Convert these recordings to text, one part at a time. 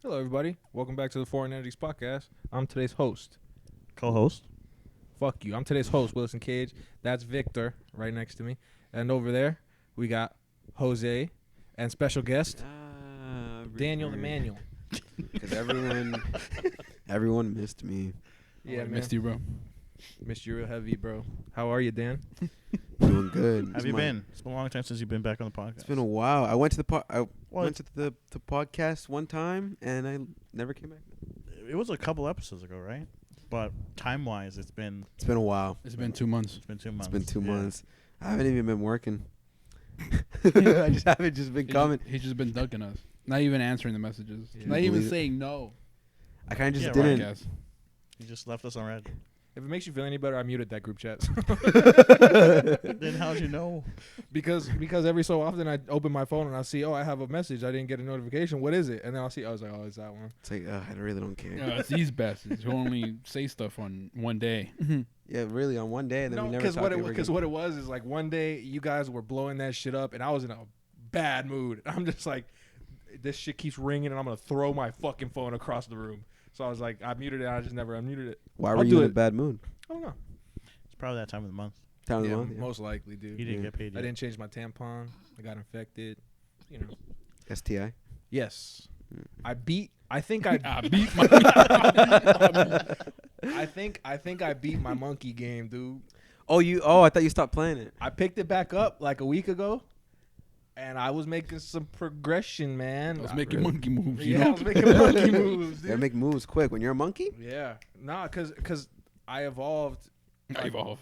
Hello, everybody. Welcome back to the Foreign Entities Podcast. I'm today's host. Co-host. Fuck you. I'm today's host, Wilson Cage. That's Victor right next to me. And over there, we got Jose and special guest, Daniel the Manual. Because everyone missed me. Yeah, man. Missed you, bro. Missed you real heavy, bro. How are you, Dan? Doing good. Have you been? It's been a long time since you've been back on the podcast. It's been a while. I went to the podcast one time and I never came back. It was a couple episodes ago, right? But time-wise, it's been a while. It's been 2 months. It's been 2 months. It's been 2 Yeah. months. I haven't even been working. I just haven't just been coming. He's just been ducking us. Not even answering the messages. Yeah. Not even Believe it. saying no. I kind of just Yeah, right. didn't. Podcast. You just left us on red. If it makes you feel any better, I muted that group chat. Then how'd you know? because every so often I open my phone and I see, I have a message. I didn't get a notification. What is it? And then I'll see, I was like, it's that one. It's like I really don't care. It's these bastards who only say stuff on one day. Yeah, really on one day and then No, we never because talked ever again. what it was is like one day you guys were blowing that shit up and I was in a bad mood. I'm just like, this shit keeps ringing and I'm gonna throw my fucking phone across the room. So I was like, I muted it. I just never unmuted it. Why were I'll you do in a it. bad mood? I don't know. It's probably that time of the month. Time of the Yeah, month. Yeah. most likely, dude. You didn't Yeah. get paid I yet. didn't change my tampon. I got infected. You know. STI. Yes. Mm. I think I I beat my. I think I beat my monkey game, dude. I thought you stopped playing it. I picked it back up like a week ago, and I was making some progression, man. I was making monkey moves. You Yeah, I know? was making monkey moves, You gotta dude. make moves quick. When you're a monkey, Yeah, nah, cause I evolved. I evolved.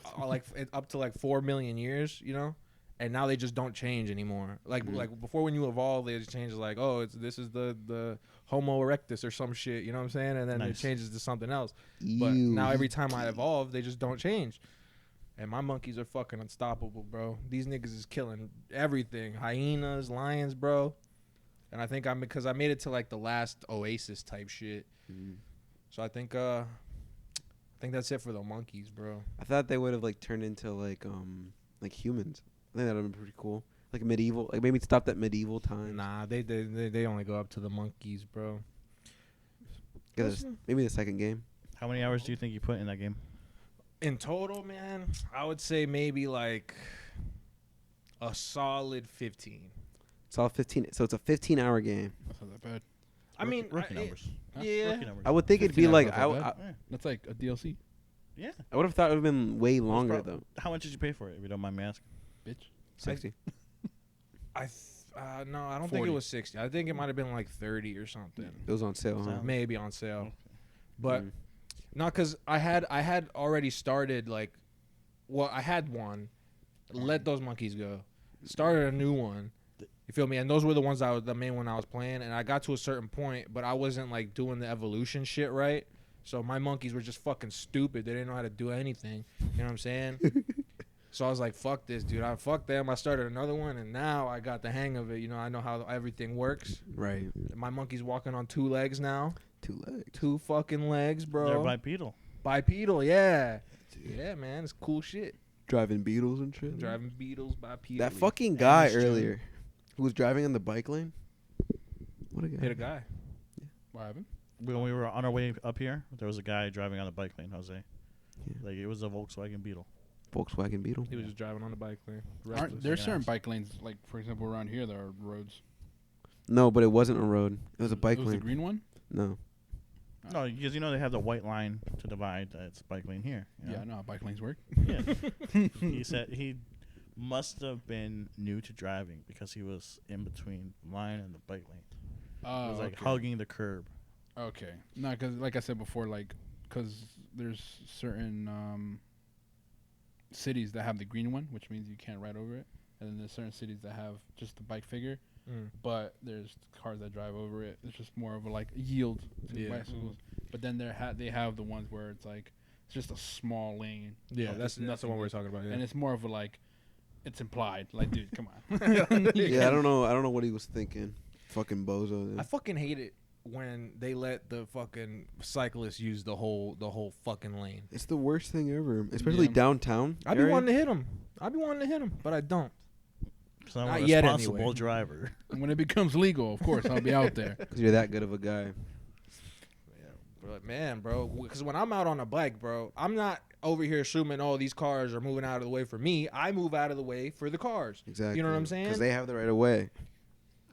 Up to like 4 million years, you know, and now they just don't change anymore. Like Mhm. like before, when you evolve, they just change like, this is the Homo erectus or some shit, you know what I'm saying? And then Nice. it changes to something else. But Ew. now every time I evolve, they just don't change. And my monkeys are fucking unstoppable, bro. These niggas is killing everything. Hyenas, lions, bro. And I think because I made it to like the last oasis type shit. Mhm. So I think that's it for the monkeys, bro. I thought they would have like turned into like humans. I think that would have been pretty cool. Like medieval, like maybe stop that medieval time. Nah, they only go up to the monkeys, bro. Maybe the second game. How many hours do you think you put in that game? In total, man, I would say maybe like a solid 15. It's all 15. So it's a 15-hour game. That's not that bad. I mean, rookie numbers. yeah. Rookie numbers. I would think it'd be 15 like hours, I, not that I, bad. Yeah. That's like a DLC, Yeah. I would have thought it would have been way longer prob- though. How much did you pay for it, if you don't mind me asking? bitch. 60. No, I don't think 40. it was 60. I think it might have been like 30 or something. It was on sale, huh? Sound- Maybe on sale. Okay. But Mm. not because I had already started like, I had one, let those monkeys go, started a new one. You feel me? And those were the ones the main one I was playing. And I got to a certain point, but I wasn't like doing the evolution shit right. So my monkeys were just fucking stupid. They didn't know how to do anything. You know what I'm saying? So I was like, fuck this, dude. Fuck them. I started another one, and now I got the hang of it. You know, I know how everything works. Right. My monkey's walking on 2 legs now. 2 legs. 2 fucking legs, bro. They're bipedal. Bipedal, yeah. Yeah, man, it's cool shit. Driving Beetles and shit. Driving Beetles, bipedal. That fucking guy Amish earlier who was driving on the bike lane. What a guy. hit a guy. What happened? When we were on our way up here, there was a guy driving on the bike lane, Jose. Yeah. Like, it was a Volkswagen Beetle. Volkswagen Beetle. He was just driving on the bike lane. Aren't Reckless. there like an certain ass. bike lanes, like for example around here, there are roads. No, but it wasn't a road. It was a bike It was lane. the green one. No. No, because they have the white line to divide. It's bike lane here. you Yeah, know? I know how bike lanes work. Yeah. He said he must have been new to driving because he was in between line and the bike lane. Oh, He was like okay. hugging the curb. Okay. No, because like I said before, because there's certain cities that have the green one, which means you can't ride over it, and then there's certain cities that have just the bike figure, but there's cars that drive over it. It's just more of a like yield to Yeah. bicycles. But then they have the ones where it's like it's just a small lane. Yeah, of that's the one nothing, we're talking about. Yeah. and it's more of a like it's implied. Like, dude, come on. Yeah, I don't know what he was thinking. Fucking bozo. I fucking hate it when they let the fucking cyclists use the whole fucking lane. It's the worst thing ever, especially Yeah. downtown. I be area. wanting to hit him. but I don't. So I'm Not a yet responsible anyway. driver. And when it becomes legal, of course, I'll be out there. Because you're that good of a guy. But man, bro, because when I'm out on a bike, bro, I'm not over here assuming all these cars are moving out of the way for me. I move out of the way for the cars. Exactly. You know what I'm saying? Because they have the right of way.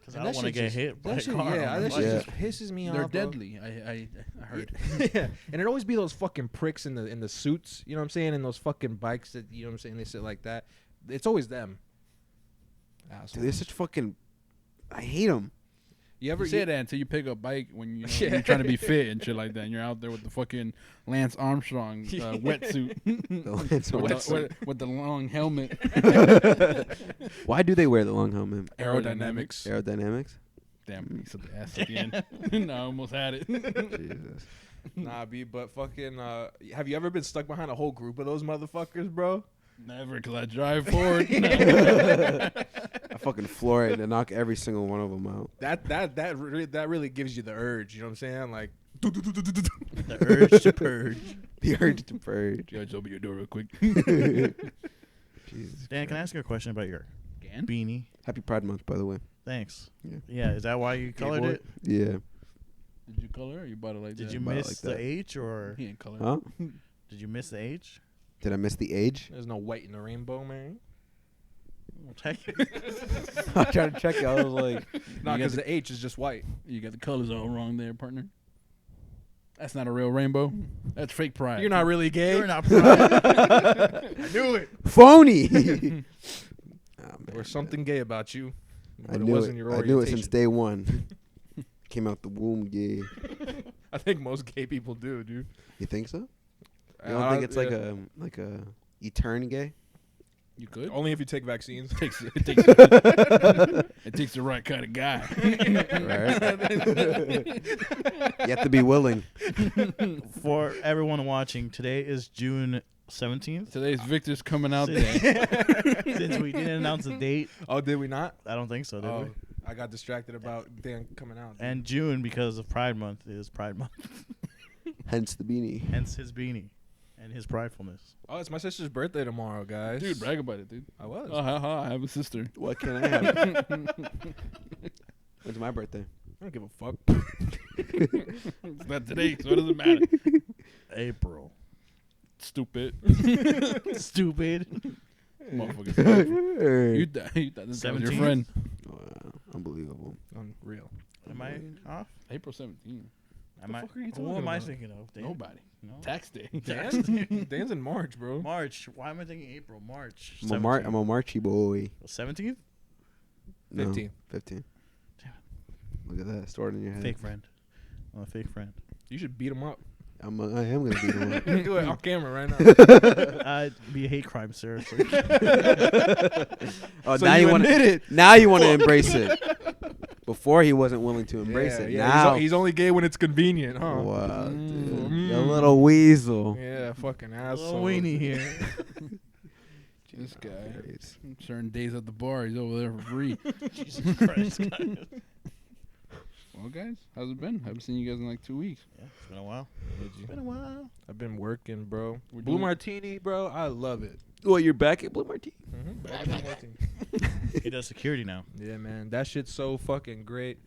Because I don't want to get hit by a shit, car. yeah, on the that bike. shit just pisses me They're off. Bro. deadly. I heard. Yeah, and it always be those fucking pricks in the suits. You know what I'm saying? And those fucking bikes that you know what I'm saying. They sit like that. It's always them. Dude, they're such fucking. I hate them. You ever You say that until you pick up a bike when you know, Yeah. you're trying to be fit and shit like that, and you're out there with the fucking Lance Armstrong wetsuit with the long helmet. Why do they wear the long helmet? Aerodynamics. Aerodynamics? Damn, he said the ass at the end. No, I almost had it. Jesus. Nah, B, but fucking. Have you ever been stuck behind a whole group of those motherfuckers, bro? Never, because I drive forward. I fucking floor it and knock every single one of them out. That really gives you the urge. You know what I'm saying? Like. The urge to purge. The urge to purge. Judge, open your door real quick. Jesus Dan, can I Christ. ask you a question about your Again? beanie? Happy Pride Month, by the way. Thanks. Yeah. Yeah, is that why you colored boy. it? Yeah. Did you color it or you bought it like Did that? you bought it miss like the that. H or He ain't color. Huh? did you miss the H? Did I miss the age? There's no white in the rainbow, man. Well, check it. I tried to check it. I was like, Nah, You because got the H is just white. You got the colors all wrong there, partner. That's not a real rainbow. That's fake pride. You're not really gay. You're not proud. I knew it. phony. Oh, man, There was something gay about you. I But it knew wasn't it. your I orientation. knew it since day one. Came out the womb gay. I think most gay people do, dude. You think so? You don't think it's like yeah. a etern gay? You could. Only if you take vaccines. It takes it takes the right kind of guy. Right. You have to be willing. For everyone watching, today is June 17th. Today's Victor's coming out day. Since we didn't announce the date, Oh, did we not? I don't think so, did Oh, we? I got distracted about Dan coming out. And June, because of Pride Month, is Pride Month. Hence the beanie. Hence his beanie and his pridefulness. Oh, it's my sister's birthday tomorrow, guys. Dude, brag about it, dude. I was. Oh, I have a sister. What can I have? When's my birthday? I don't give a fuck. It's not today, so it doesn't matter. April. Stupid. Stupid. Motherfucker. You thought that was your 17th? friend. Wow, unbelievable. Unreal. Am I off? April 17th. Am I? fuck are you Who talking am I about? thinking of? Dan? Nobody. No. Tax day. Dan? Dan's in March, bro. March. Why am I thinking April? March. I'm a Marchy boy. 17th? No, 15. 15. Damn Look at that. Stored in your head. Fake friend. I'm a fake friend. You should beat him up. I am going to beat him up. Do it on camera right now. I'd be a hate crime, sir. Oh, So now you you want admit it. Now you want to embrace it. Before he wasn't willing to embrace it. Yeah, Now, he's only gay when it's convenient, huh? wow, dude. Mm. You little weasel. Yeah, fucking Little asshole. weenie here. This guy. Christ. Certain days at the bar, he's over there for free. Jesus Christ. Well, guys, how's it been? Haven't seen you guys in like 2 weeks. Yeah, it's been a while. Did you? It's been a while. I've been working, bro. We're Blue doing- Martini, bro. I love it. Well, you're back at Blue Martini. Back in Blue Martini. He does security now. Yeah, man. That shit's so fucking great.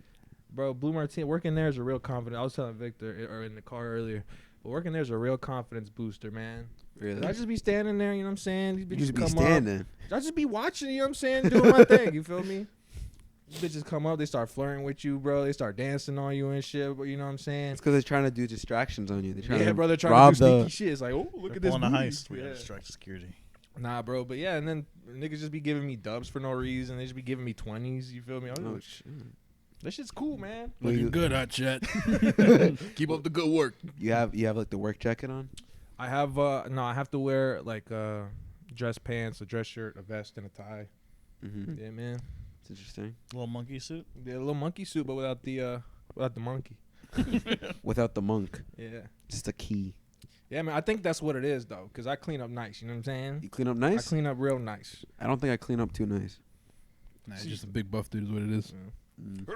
Bro, Blue Martini, working there is a real confidence. I was telling Victor or in the car earlier, but working there is a real confidence booster, man. Really? I just be standing there, you know what I'm saying? These You bitches just be come standing. up. I just be watching, you know what I'm saying? Doing my thing, you feel me? These bitches come up, they start flirting with you, bro. They start dancing on you and shit, but you know what I'm saying? It's because they're trying to do distractions on you. They're trying Yeah, to bro, they're trying rob to do sneaky the. shit. It's like, oh, look We're at this pulling a booty. heist. We Yeah. gotta distract security. Nah, bro, but yeah, and then niggas just be giving me dubs for no reason. They just be giving me 20s, you feel me? Oh, shit. That shit's cool, man. Well, Looking you- good, hot chat. Keep up the good work. You have like the work jacket on. I have I have to wear like dress pants, a dress shirt, a vest, and a tie. Mm-hmm. Yeah, man. It's interesting. Little monkey suit. Yeah, a little monkey suit, but without the monkey. Without the monk, Yeah. just a key. Yeah, man. I think that's what it is though, cause I clean up nice. You know what I'm saying? You clean up I nice. clean up real nice. I don't think I clean up too nice. Nah, it's just a big buff dude is what it is. Mm.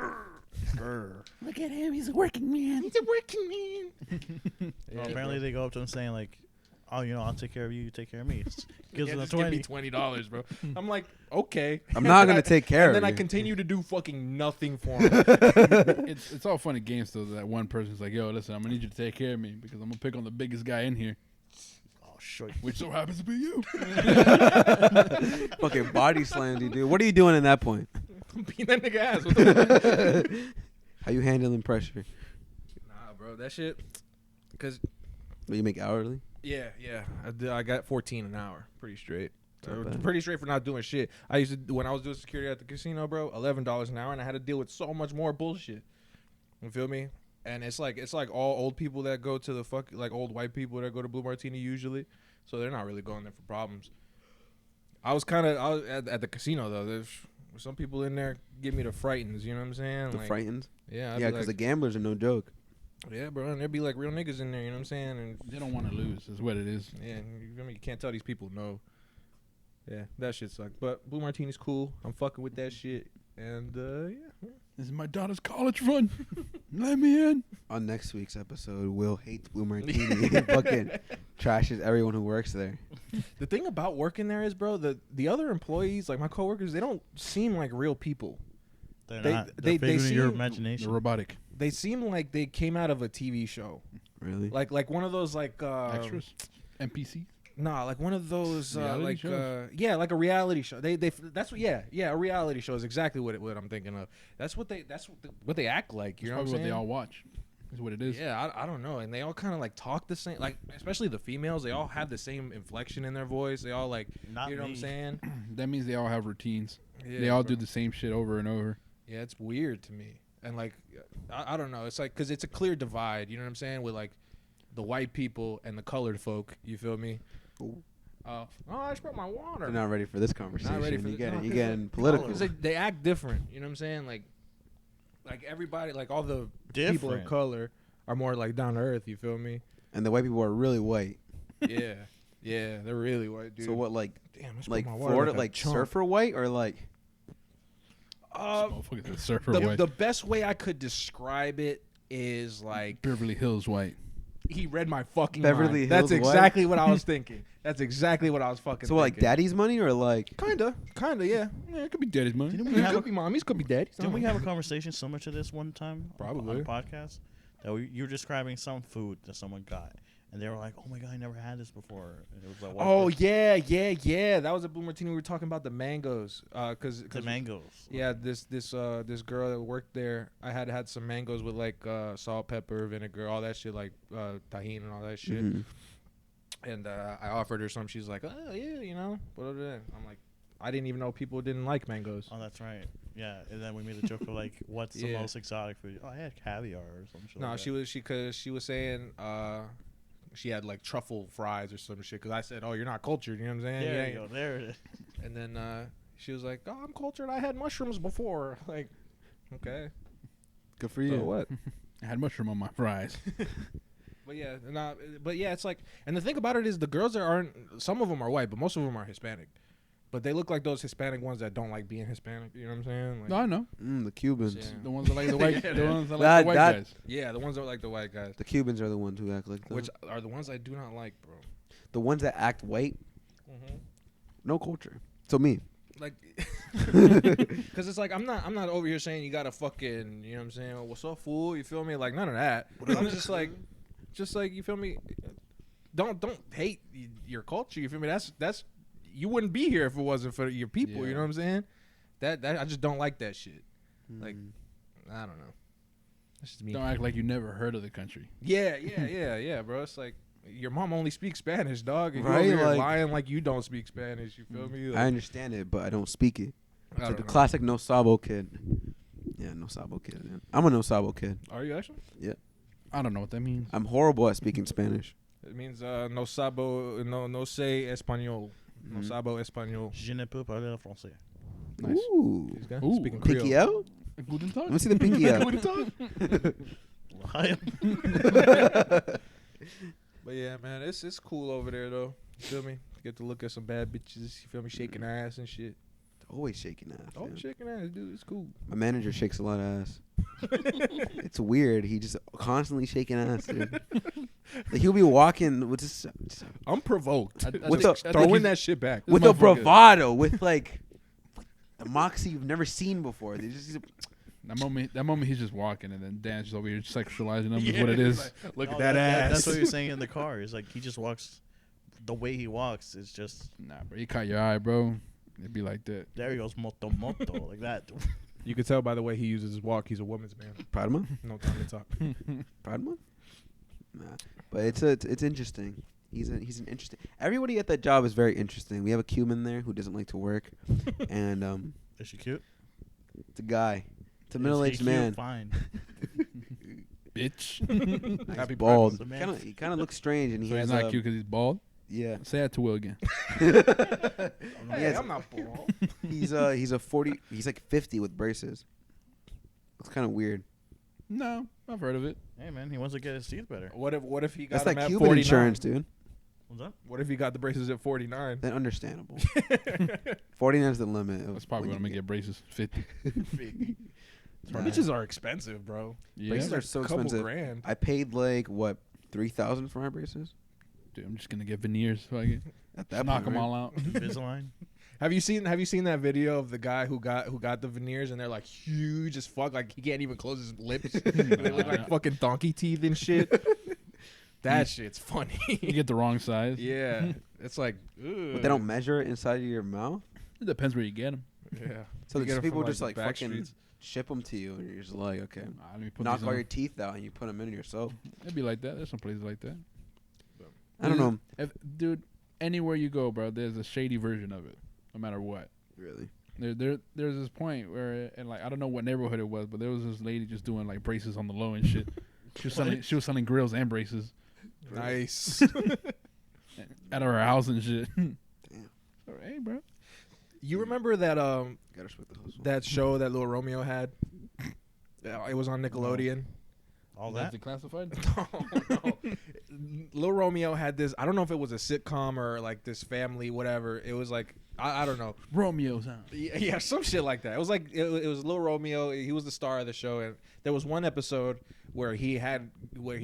Look at him, he's a working man. He's a working man. Well, apparently they go up to him saying like, oh, I'll take care of you. You take care of me. Gives them just $20. give me $20, bro. I'm like, okay. I'm not gonna take care And of then I you. continue to do fucking nothing for him. It's all fun and games though. That one person's like, "Yo, listen, I'm gonna need you to take care of me because I'm gonna pick on the biggest guy in here, Oh, sure. which so happens to be you." Fucking body slams you, dude. What are you doing in that point? I'm beating that nigga ass. What the fuck? How you handling pressure? Nah, bro, that shit. Because, What, you make hourly? yeah. I got 14 an hour. Pretty straight. Not bad. Pretty straight for not doing shit. I used to, when I was doing security at the casino, bro, $11 an hour, and I had to deal with so much more bullshit. You feel me? And it's like all old people that go to the like old white people that go to Blue Martini usually, so they're not really going there for problems. I was at the casino though. There's some people in there give me the frightens. You know what I'm saying? The like, frightened? Yeah. Yeah, because the gamblers are no joke. Yeah, bro, and there'd be like real niggas in there. You know what I'm saying? And They don't want to lose. Is what it is. yeah, you feel me? You can't tell these people no. Yeah, that shit sucked. But Blue Martini's cool. I'm fucking with that shit. And yeah. This is my daughter's college fund. Let me in. On next week's episode, Will hates Blue Martini and fucking trashes everyone who works there. The thing about working there is, bro, the other employees, like my coworkers, they don't seem like real people. They're They- not. they They're figuring your seem- imagination. The robotic They seem like they came out of a TV show, Really? like one of those extras, NPC. Nah, like one of those Reality shows? like a reality show. They that's what a reality show is exactly what I'm thinking of. That's what they act like. You know what I'm Probably saying? what they all watch. Is what it is. Yeah, I don't know, and they all kind of like talk the same. Like especially the females, they all have the same inflection in their voice. They all like, Not you know what I'm me. saying? That means they all have routines. Yeah, They all bro. do the same shit over and over. Yeah, it's weird to me, and like I don't know. It's like because it's a clear divide. You know what I'm saying? With like the white people and the colored folk. You feel me? Ooh. Oh, I spilled my water. You're not ready for this conversation. ready for you this- no, you 'cause getting political. Because they act different. You know what I'm saying? Like everybody, like all the people of Different. color are more like down to earth. You feel me? And the white people are really white. Yeah, they're really white, dude. So what, like Damn, I spilled like my water Florida, a like chump. surfer white, or like This motherfucker's a surfer The, white. the best way I could describe it is like Beverly Hills white. he read my fucking Beverly mind. That's Hills white? exactly what I was thinking. That's exactly what I was fucking. so what, like thinking. daddy's money, or like Kinda, yeah. Yeah, it could be daddy's money. Didn't It we have could a, be mommies, could be daddies. didn't we have a conversation similar to this one time? Probably. On the podcast. That you were describing some food that someone got. And they were like, "Oh my god, I never had this before." And it was like, white Oh person. yeah. That was a Blue Martini. We were talking about the mangoes, cause The mangoes. yeah, this girl that worked there, I had some mangoes with like salt, pepper, vinegar, all that shit, like tahini and all that shit. Mhm. And I offered her some. She's like, "Oh yeah, you know." I'm like, I didn't even know people didn't like mangoes. Oh, that's right. Yeah, and then we made the joke of like, "What's the Yeah. most exotic food?" Oh, I had caviar or some shit. No, like she was saying she had like truffle fries or some shit. Cause I said, "Oh, you're not cultured," you know what I'm that. saying? There Yeah. you go. There it is. And then she was like, "Oh, I'm cultured. I had mushrooms before." Like, okay, good for so you. what? I had mushroom on my fries. But yeah, it's like, and the thing about it is the girls that aren't, some of them are white, but most of them are Hispanic. But they look like those Hispanic ones that don't like being Hispanic. You know what I'm saying? Like, No, I know. The Cubans. Yeah. The ones that like the white. Yeah, The ones that like that- the white that- guys. yeah, the ones that are like the white guys, The Cubans are the ones who act like that. which are the ones I do not like, bro. The ones that act white, Mm-hmm. no culture. So me. Like, because it's like I'm not over here saying you gotta fucking, you know what I'm saying? What's up, fool? You feel me? Like none of that. I'm just like you feel me? Don't hate your culture. You feel me? That's you wouldn't be here if it wasn't for your people. You Yeah. know what I'm saying? That I just don't like that shit. Like, I don't know. That's just me. Don't act like you never heard of the country. Yeah, bro. It's like your mom only speaks Spanish, dog. And Right, you're over here like- lying like you don't speak Spanish. You feel me? Like, I understand it, but I don't speak it. I It's like don't the know. classic No Sabo kid. Yeah, No Sabo kid. Man. I'm a No Sabo kid. Are you actually? I don't know what that means. I'm horrible at speaking Spanish. It means no sabo, no sé español. No Mhm. sabo español. Je ne peux parler français. Nice. Ooh. These guys Ooh. speaking Creole. Pinky out? Guten Let me Tag. see the pinky out. But yeah, man, it's cool over there though. You feel me? Get to look at some bad bitches. You feel me? Shaking ass and shit. Always shaking ass. Oh, man. shaking ass, dude. It's cool. My manager shakes a lot of ass. It's weird. He just constantly shaking ass, dude. Like he'll be walking with this, I'm provoked. With Just the- throwing that shit back. with a motherfucker- bravado, with like the moxie you've never seen before. They just That moment he's just walking, and then Dan's just over here sexualizing him. Is what it is. Like, look No, at that ass. That's what he was saying in the car. It's like he just walks. The way he walks is just. Nah, bro, you caught your eye, bro. It'd be like that. There he goes, moto like that. You could tell by the way he uses his walk. He's a woman's man. proud of him. No time to talk. Proud of him. Nah, but it's interesting. He's an interesting. Everybody at that job is very interesting. We have a Cuban there who doesn't like to work, and Is she cute? it's a guy. It's a Is middle-aged he cute? man. Fine. Bitch. He's Happy bald. It's a man. He kind of looks strange, and he So has he's not cute because he's bald. Yeah. Say that to Will again. Yes. I'm not bald. He's a 40. He's like 50 with braces. It's kind of weird. No, I've heard of it. Hey man, he wants to get his teeth better. What if he got That's them like at Cuban 49? insurance, dude. What's up? What if he got the braces at 49? Then understandable. 49 is the limit. of That's probably when when I'm you gonna get braces. 50. Nah. Braces are expensive, bro. Yeah, Braces are Like so a couple expensive. grand. I paid like what 3,000 for my braces. dude, I'm just gonna get veneers so I can At just that knock point, them right? all out. Invisalign. Have you seen that video of the guy who got the veneers and they're like huge as fuck, like he can't even close his lips. They look like fucking donkey teeth and shit. That shit's funny. You get the wrong size. Yeah, it's like But they don't measure it inside of your mouth. It depends where you get them. Yeah, So You get these 'em people from, just the like back fucking streets. ship them to you, and you're just like, okay, Let me put knock these all on. your teeth out, and you put them in yourself. It'd be like that. There's some places like that. I don't know. Dude, anywhere you go, bro, there's a shady version of it. No matter what. Really. There's this point where, and like I don't know what neighborhood it was, but there was this lady just doing like braces on the low and shit. She was selling grills and braces Nice. out of her house and shit. Damn. So, hey, bro. You remember that Gotta respect the hustle. that show that Lil Romeo had? Yeah, it was on Nickelodeon. All That's that. declassified. No. Lil Romeo had this. I don't know if it was a sitcom or like this family, whatever. It was like I don't know. Romeo's house. Yeah, some shit like that. It was like it was Lil Romeo. He was the star of the show, and there was one episode where he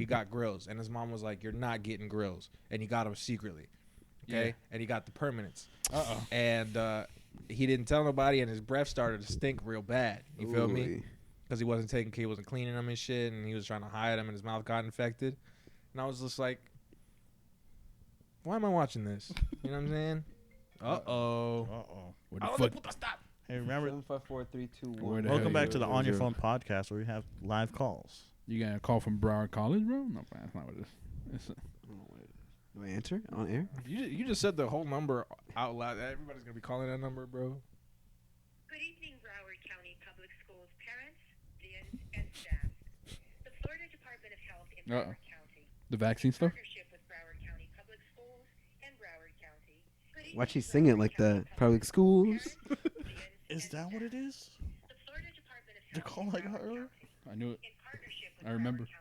got grills, and his mom was like, "You're not getting grills," and he got them secretly. Okay, Yeah. and he got the permanents, Uh-oh. and he didn't tell nobody, and his breath started to stink real bad. You feel me? Ooh. Because he wasn't cleaning them and shit, and he was trying to hide them, and his mouth got infected. And I was just like, why am I watching this? You know what I'm saying? Uh-oh. Uh-oh. What the fuck? Hey, remember? 754-321. Where the Welcome hell back you to the go? On Your Phone podcast where we have live calls. You got a call from Broward College, bro? No, that's not what it is. It's Do I answer on air? You just said the whole number out loud. Everybody's going to be calling that number, bro. Good evening, Broward County Public Schools parents, students, and staff. The Florida Department of Health in Uh-oh. Broward County, the vaccine in stuff? partnership with Broward County Public Schools and Broward County. Good Why'd she evening, sing it Broward like County that? Public schools? parents, students, Is and that what it staff. is? The Florida Department of The Health call in I got Broward earlier? County, I knew it. in partnership with I remember. Broward County.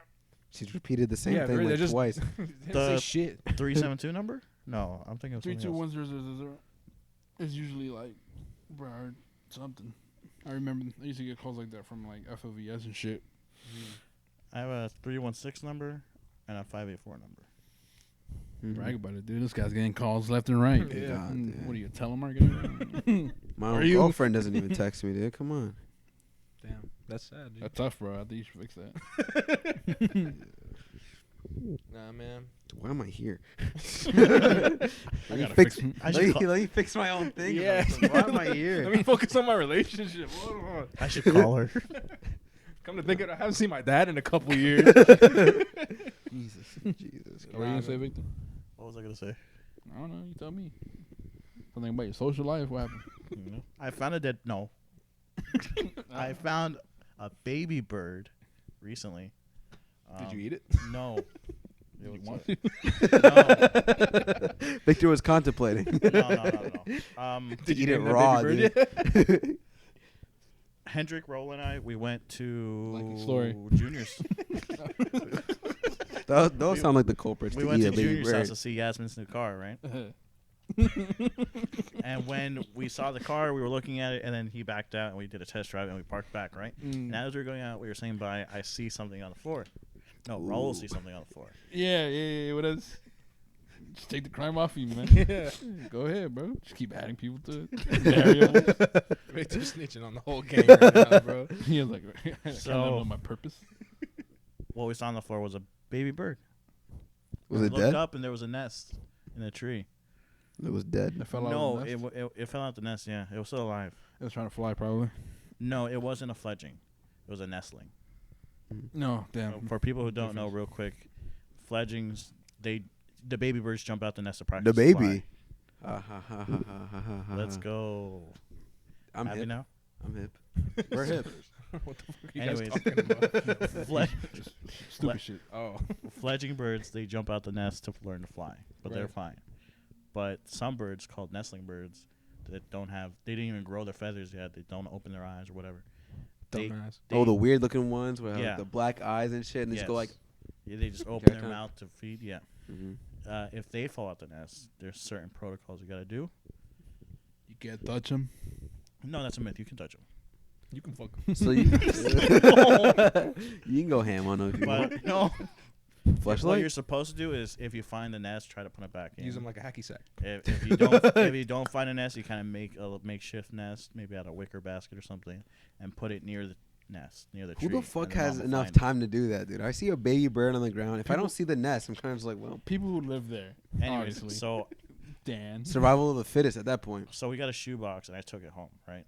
She's repeated the same thing they're like just twice. they didn't The- say shit. 372 number? No, I'm thinking of something else. 32100 is usually like Broward something. I remember I used to get calls like that from like FOVS and shit. I have a 316 number and a 584 number. Mhm. Brag about it, dude. This guy's getting calls left and right. Yeah. God, What dude. are you, a telemarketer? My Are own you? girlfriend doesn't even text me, dude. Come on. Damn, that's sad, dude. That's tough, bro. I think you should fix that. Nah, man. Why am I here? I gotta fix, fix I should call- let me fix my own thing. Yeah. Why am I here? Let me focus on my relationship. Hold on. I should call her. Come to think of it, I haven't seen my dad in a couple years. Jesus. Jesus. What were you gonna say, Victor? What was I going to say? I don't know. You tell me. Something about your social life. What happened? You know? I found a dead. No. I found a baby bird recently. Did you eat it? No. It You was want a- to? no. Victor was contemplating. No. Did eat you it name that raw, baby bird dude. yet? Hendrik, Roll, and I, we went to Like the story. Junior's. Those sound like the culprits We to went eat to a baby Junior's house bird. to see Yasmin's new car, right? And when we saw the car, we were looking at it, and then he backed out, and we did a test drive, and we parked back, right? Mm. And as we were going out, we were saying bye. I see something on the floor. No, Raul will see something on the floor. Yeah. What else? Just take the crime off you, man. Yeah. Go ahead, bro. Just keep adding people to variables. Wait, you're snitching on the whole game right now, bro. He was like, I So- don't know my purpose. What we saw on the floor was a baby bird. Was We it looked dead? up and there was a nest in a tree. It was dead. It fell out No, of the nest. it fell out the nest. Yeah, it was still alive. It was trying to fly, probably. No, it wasn't a fledgling. It was a nestling. No, damn. So for people who don't know, real quick, fledglings, the baby birds jump out the nest to practice. The to baby. fly. Let's go. I'm Happy hip. now. I'm hip. We're hip. What the fuck are you Anyways. guys talking about? Just stupid shit. Oh. Fledgling birds, they jump out the nest to learn to fly, but they're Right. fine. But some birds, called nestling birds, that they didn't even grow their feathers yet. They don't open their eyes or whatever. They- Dumbass. Oh, the weird looking ones with Yeah. the black eyes and shit, and they just go like. Yeah, they just open their kinda- mouth to feed. Yeah. Mhm. If they fall out the nest, there's certain protocols you got to do. You can't touch him. No, that's a myth. You can touch them. You can fuck. So you, you can go ham on them if you want. But no, what Fleshlight? you're supposed to do is if you find the nest, try to put it back in. Use them like a hacky sack. If you don't find a nest, you kind of make a makeshift nest, maybe out of a wicker basket or something, and put it near the nest, near the Who tree. the fuck and the has mom will enough find it. time to do that, dude? I see a baby bird on the ground. If I don't see the nest, I'm kind of just like, well, People who live there. Anyways, obviously. so Dan. survival of the fittest at that point. we got a shoebox and I took it home, right?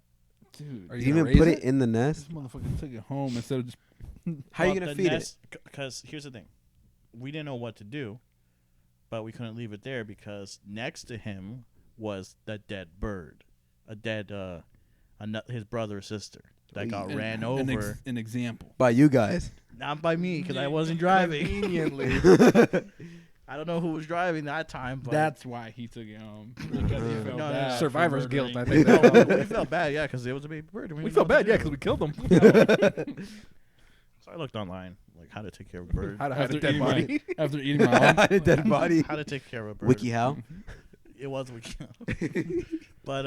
Dude. Are You you even gonna put raise it in the nest? This motherfucker took it home instead of just. How are you Well, gonna the feed nest, because here's the thing, we didn't know what to do, but we couldn't leave it there because next to him was the dead bird, a dead his brother or sister that got An- ran An over. an example. it by you guys? Not by me because I wasn't driving. Conveniently. I don't know who was driving that time, but That's why he took it home. Because he felt No, bad for Survivor's guilt, I murdering- think. no, we felt bad, yeah, because it was a baby bird. and We didn't felt know what bad, to yeah, do. because we killed them. So I looked online, like how to take care of a bird, How to hide a After dead eating body. my, after eating my own. A dead body. how to take care of a bird. WikiHow. It was wiki. But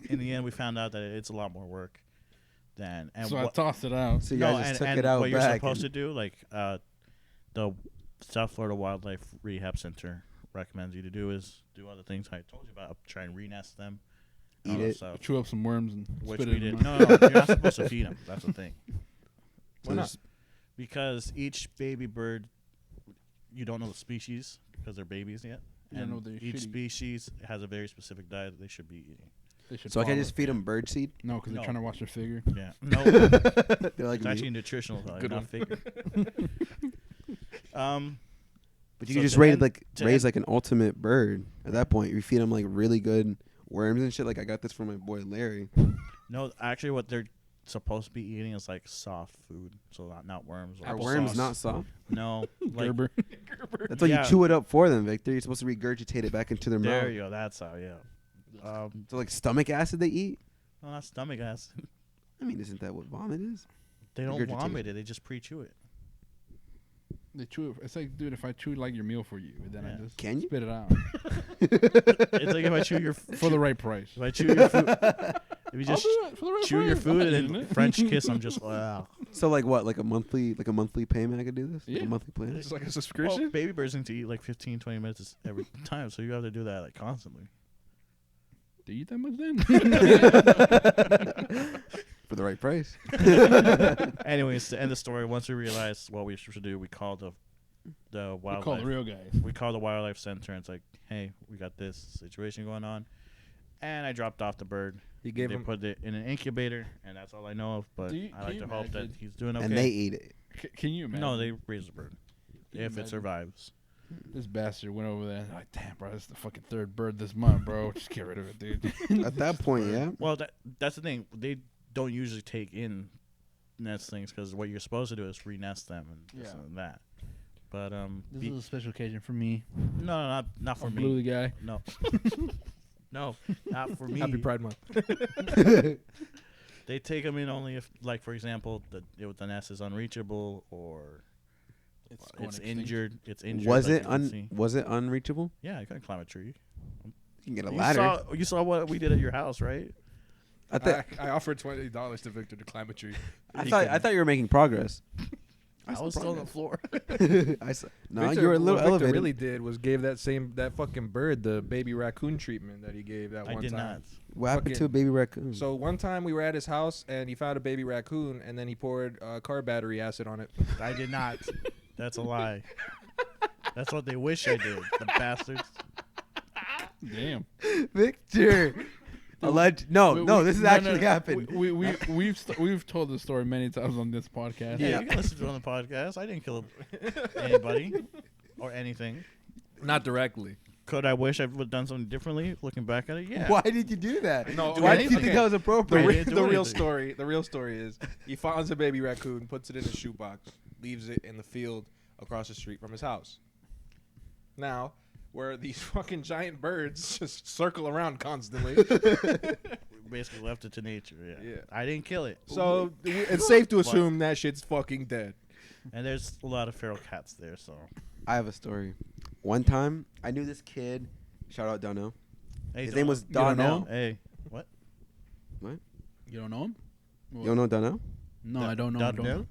in the end, we found out that it's a lot more work than. And So I what, tossed it out. So you guys just took it out what you're back. supposed to and- do, like the South Florida Wildlife Rehab Center recommends you to do is do other things I told you about. Try and re-nest them. Eat all that it. stuff, Chew up some worms and which spit we it in did. my- No, you're not supposed to feed them. That's the thing. So Why not? there's- Because each baby bird, you don't know the species because they're babies yet. You don't And know they're each shitty. species has a very specific diet that they should be eating. They should So I can follow just it. feed them bird seed? No, because No. they're trying to watch their figure. Yeah. No, They're like it's me. actually nutritional value, Good not one. figure. But you so can just to raise end- like to raise end- like an ultimate bird. At that point, you feed them like really good worms and shit. Like I got this from my boy Larry. No, actually, what they're supposed to be eating is like soft food, so not worms. Are Or worms sauce. not soft? No, like Gerber. That's why Yeah. you chew it up for them, Victor. You're supposed to regurgitate it back into their there mouth. you go. That's how. Yeah. So like stomach acid they eat. No, not stomach acid. I mean, isn't that what vomit is? They don't Regurgitate. vomit it. They just pre-chew it. They chew it. It's like, dude, if I chew like your meal for you, and then Yeah. I just Can you? spit it out It's like if I chew your for the right price. if I chew your food. If you just I'll do it for the right chew your price. food I'm and eating then it. French kiss, I'm just wow. So like what? Like a monthly payment? I could do this. Like Yeah. a monthly plan. It's like a Well, subscription. baby birds need to eat like 15, 20 minutes every time, so you have to do that like constantly. Do you eat that much then? For the right price. Anyways, to end the story, once we realized what we should do, we called the We call wildlife. the real guys. We called the wildlife center and it's like, hey, we got this situation going on, and I dropped off the bird. He gave They him. put it in an incubator, and that's all I know of. But Do you- I can like you to hope that imagine? he's doing okay. And they eat it. Can you imagine? no, they raise the bird Can you if it imagine? survives. This bastard went over there. Like, damn, bro, this is the fucking third bird this month, bro. Just get rid of it, dude. At that point, yeah. Well, that's the thing. They don't usually take in nestlings because what you're supposed to do is re-nest them and this Yeah. and that. But This is a special occasion for me. no, not for I'm me. Blue the guy. No, no, not for me. Happy Pride Month. They take them in only if, like, for example, the nest is unreachable or going it's extinct. injured. It's injured. Was like it you can see. was it unreachable? Yeah, you can climb a tree. You can get a You ladder. you saw what we did at your house, right? I thought I offered $20 to Victor to climb a tree. I thought you were making progress. I was still on the floor. No, Victor, you were a little what Victor elevated. really did was gave that fucking bird the baby raccoon treatment that he gave that I one did time. not. What happened to a fucking- baby raccoon? So one time we were at his house and he found a baby raccoon and then he poured car battery acid on it. I did not. That's a lie. That's what they wish I did. The bastards. Damn. Victor. No, this has actually happened. We've told this story many times on this podcast. Yeah, you can listen to it on the podcast. I didn't kill anybody or anything. Not directly. Could I wish I would have done something differently looking back at it? Yeah. Why did you do that? No, Why okay, did you think okay. that was The, appropriate? I didn't do anything. the real story is he finds a baby raccoon, puts it in a shoebox, leaves it in the field across the street from his house. Now, where these fucking giant birds just circle around constantly. Basically left it to nature. Yeah. Yeah. I didn't kill it. So it's safe to assume that shit's fucking dead. And there's a lot of feral cats there, so. I have a story. One time, I knew this kid. Shout out Dono. Hey, His name was don't know Donnell. him? Hey, what? You don't know him? You don't know Dono? No, I don't know. I don't know.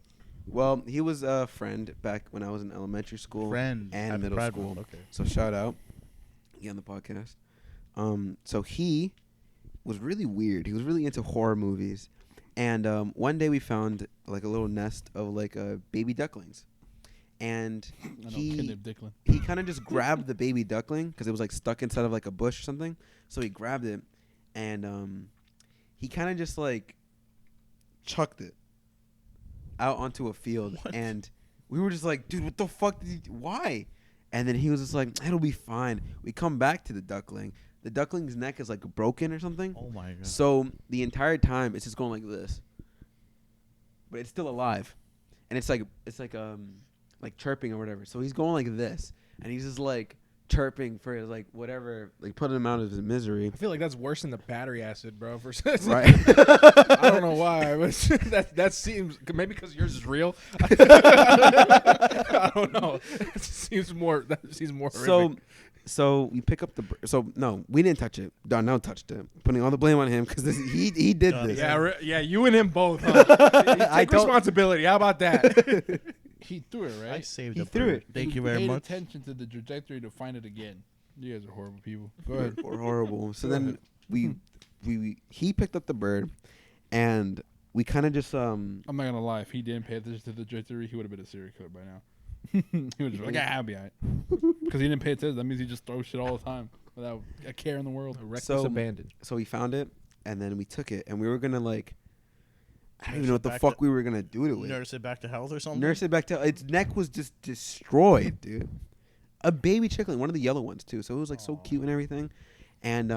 Well, he was a friend back when I was in elementary school Friend and at middle Bradford. school. Okay. So shout out. He on the podcast. So he was really weird. He was really into horror movies. And one day we found like a little nest of like baby ducklings. And I know a kid he named Dicklin. he kind of just grabbed the baby duckling because it was like stuck inside of like a bush or something. So he grabbed it and he kind of just like chucked it out onto a field. What? And we were just like, dude, what the fuck did you, why? And then he was just like, it'll be fine. We come back to the duckling. The duckling's neck is like broken or something. Oh my god. So the entire time it's just going like this. But it's still alive. And it's like chirping or whatever. So he's going like this. And he's just like chirping for his like whatever, like putting him out of his misery. I feel like that's worse than the battery acid, bro. For Right. I don't know why, but that seems maybe because yours is real. I don't know. That seems more horrific. So we pick up the so no, we didn't touch it. Donnell touched it, putting all the blame on him because he did this. Yeah, you and him both. Huh? Take don't- responsibility. How about that? He threw it, right? I saved He the threw bird. it. Thank He you very paid much. attention to the trajectory to find it again. You guys are horrible people. Go ahead. We're horrible. So Go then ahead. he picked up the bird, and we kind of just I'm not gonna lie. If he didn't pay attention to the trajectory, he would have been a serial killer by now. He would have been like, "I'll be alright," because he didn't pay attention. That means he just throws shit all the time without a care in the world. Reckless So- abandon. so we found it, and then we took it, and we were gonna like I don't even Nurse know it what the back fuck to- we were gonna do to it. Nurse it back to health or something. Nurse it back to its neck was just destroyed, dude. A baby chickling, one of the yellow ones too. So it was like so cute and everything, and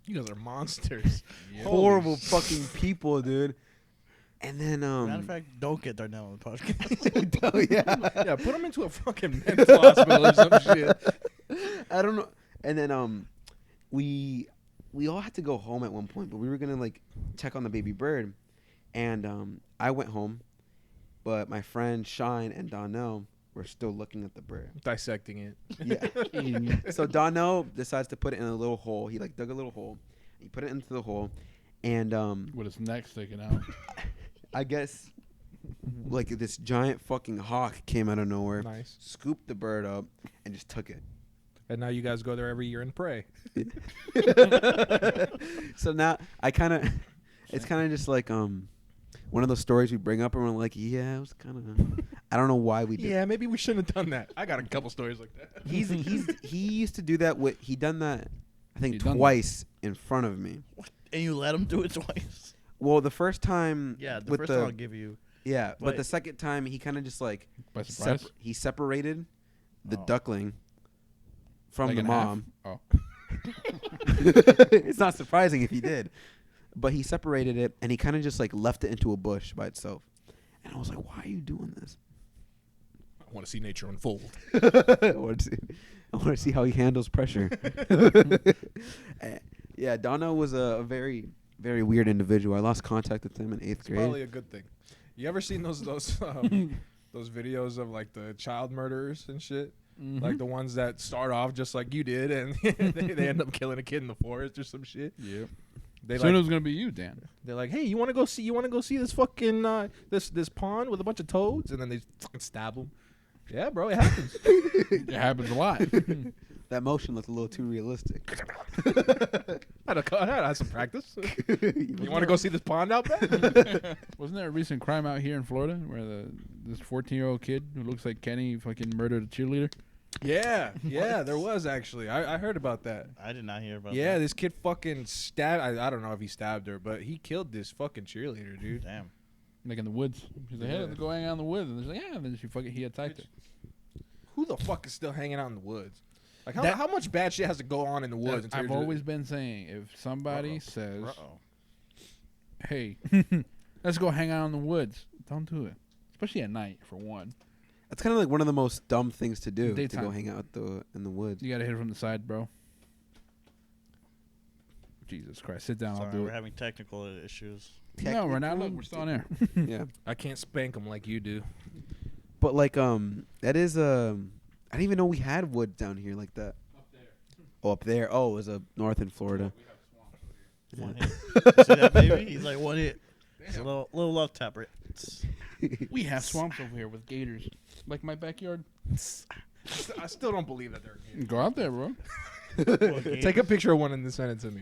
You guys are monsters. horrible fucking people, dude. And then Matter of fact, don't get Darnell on the podcast. oh, yeah, Yeah, put him into a fucking mental hospital or some shit. I don't know. And then we all had to go home at one point, but we were gonna like check on the baby bird, and I went home, but my friend Shine and Donnell were still looking at the bird. Dissecting it. Yeah. So Donnell decides to put it in a little hole. He like dug a little hole. He put it into the hole, and With his neck sticking out. I guess like this giant fucking hawk came out of nowhere, Nice. scooped the bird up, and just took it. And now you guys go there every year and pray. So now it's kind of just like one of those stories we bring up and we're like, yeah, it was kind of I don't know why we did. Yeah, maybe we shouldn't have done that. I got a couple stories like that. He used to do that he done that I think He done that. twice in front of me. And you let him do it twice. Well, the first time Yeah, the with first one I'll give you. yeah, but But- the second time he kind of just like By surprise. he separated the Oh. duckling from Like the in half? mom. Oh. It's not surprising if he did. But he separated it and he kind of just like left it into a bush by itself. And I was like, why are you doing this? I want to see nature unfold. I want to see how he handles pressure. Yeah, Donna was a very, very weird individual. I lost contact with him in 8th It's grade. probably a good thing. You ever seen those those videos of like the child murderers and shit? Mm-hmm. Like the ones that start off just like you did and they end up killing a kid in the forest or some shit. Yeah. Soon it was gonna be you, Dan. They're like, hey, you want to go see this fucking this pond with a bunch of toads, and then they fucking stab them. Yeah, bro, it happens. It happens a lot. That motion looked a little too realistic. I had some practice. You want to go see this pond out there? Wasn't there a recent crime out here in Florida where this 14-year-old kid who looks like Kenny fucking murdered a cheerleader? Yeah, there was actually. I heard about that. I did not hear about Yeah, that. this kid fucking stabbed. I don't know if he stabbed her, but he killed this fucking cheerleader, dude. Damn. Like in the woods. She's like, hey, let's go hang out in the woods. And she's like, yeah. And then he attacked her. Who the fuck is still hanging out in the woods? Like, That- how much bad shit has to go on in the woods? until I've you're always been saying, if somebody says, Uh-oh. hey, let's go hang out in the woods, don't do it. Especially at night, for one. That's kind of like one of the most dumb things to do. To Daytime. go hang out in the woods. You gotta hit it from the side, bro. Jesus Christ, sit down, I'll Sorry, do we're it. having technical issues. No, we're not. Look, we're still on air. Yeah, I can't spank them like you do. but like that is I didn't even know we had woods down here like that. Oh, up there. Oh, it was up north in Florida. One hit. You see that, baby? He's like, one hit. It's a little love tap. Right? We have swamps over here with gators, like my backyard. I still don't believe that they're here. Go out there, bro. Take a picture of one and then send it to me.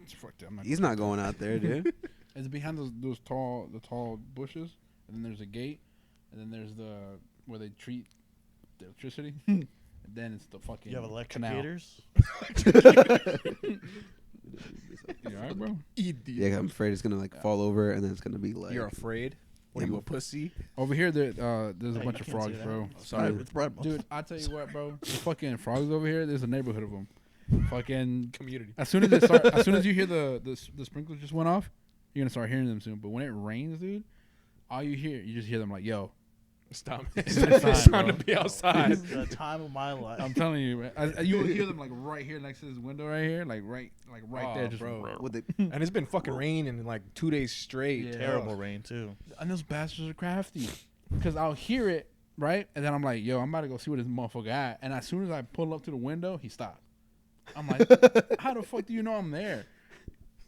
It's fucked up. He's not going out there, dude. It's behind the tall bushes, and then there's a gate, and then there's the where they treat the electricity, and then it's the fucking You have electric canal. gators? You all right, bro? Yeah, I'm afraid it's gonna like fall over and then it's gonna be like. You're afraid? What Yeah, are you, I'm a pussy? Over here, there's a Hey, bunch you of can't frogs, say that. bro. Sorry, it's bread. Dude, I tell you what, bro. The fucking frogs over here. There's a neighborhood of them. Fucking. Community. As soon as you hear the sprinklers just went off, you're gonna start hearing them soon. But when it rains, dude, all you just hear them like, "Yo, Stop. It's It's time, time to bro. be outside. It's the time of my life. I'm telling you, man. You will hear them like right here next to this window right here, like right Oh, there, just bro. With it. And it's been fucking raining like 2 days straight. Yeah. Terrible rain, too. And those bastards are crafty, because I'll hear it right, and then I'm like, "Yo, I'm about to go see what this motherfucker at." And as soon as I pull up to the window, he stopped. I'm like, "How the fuck do you know I'm there?"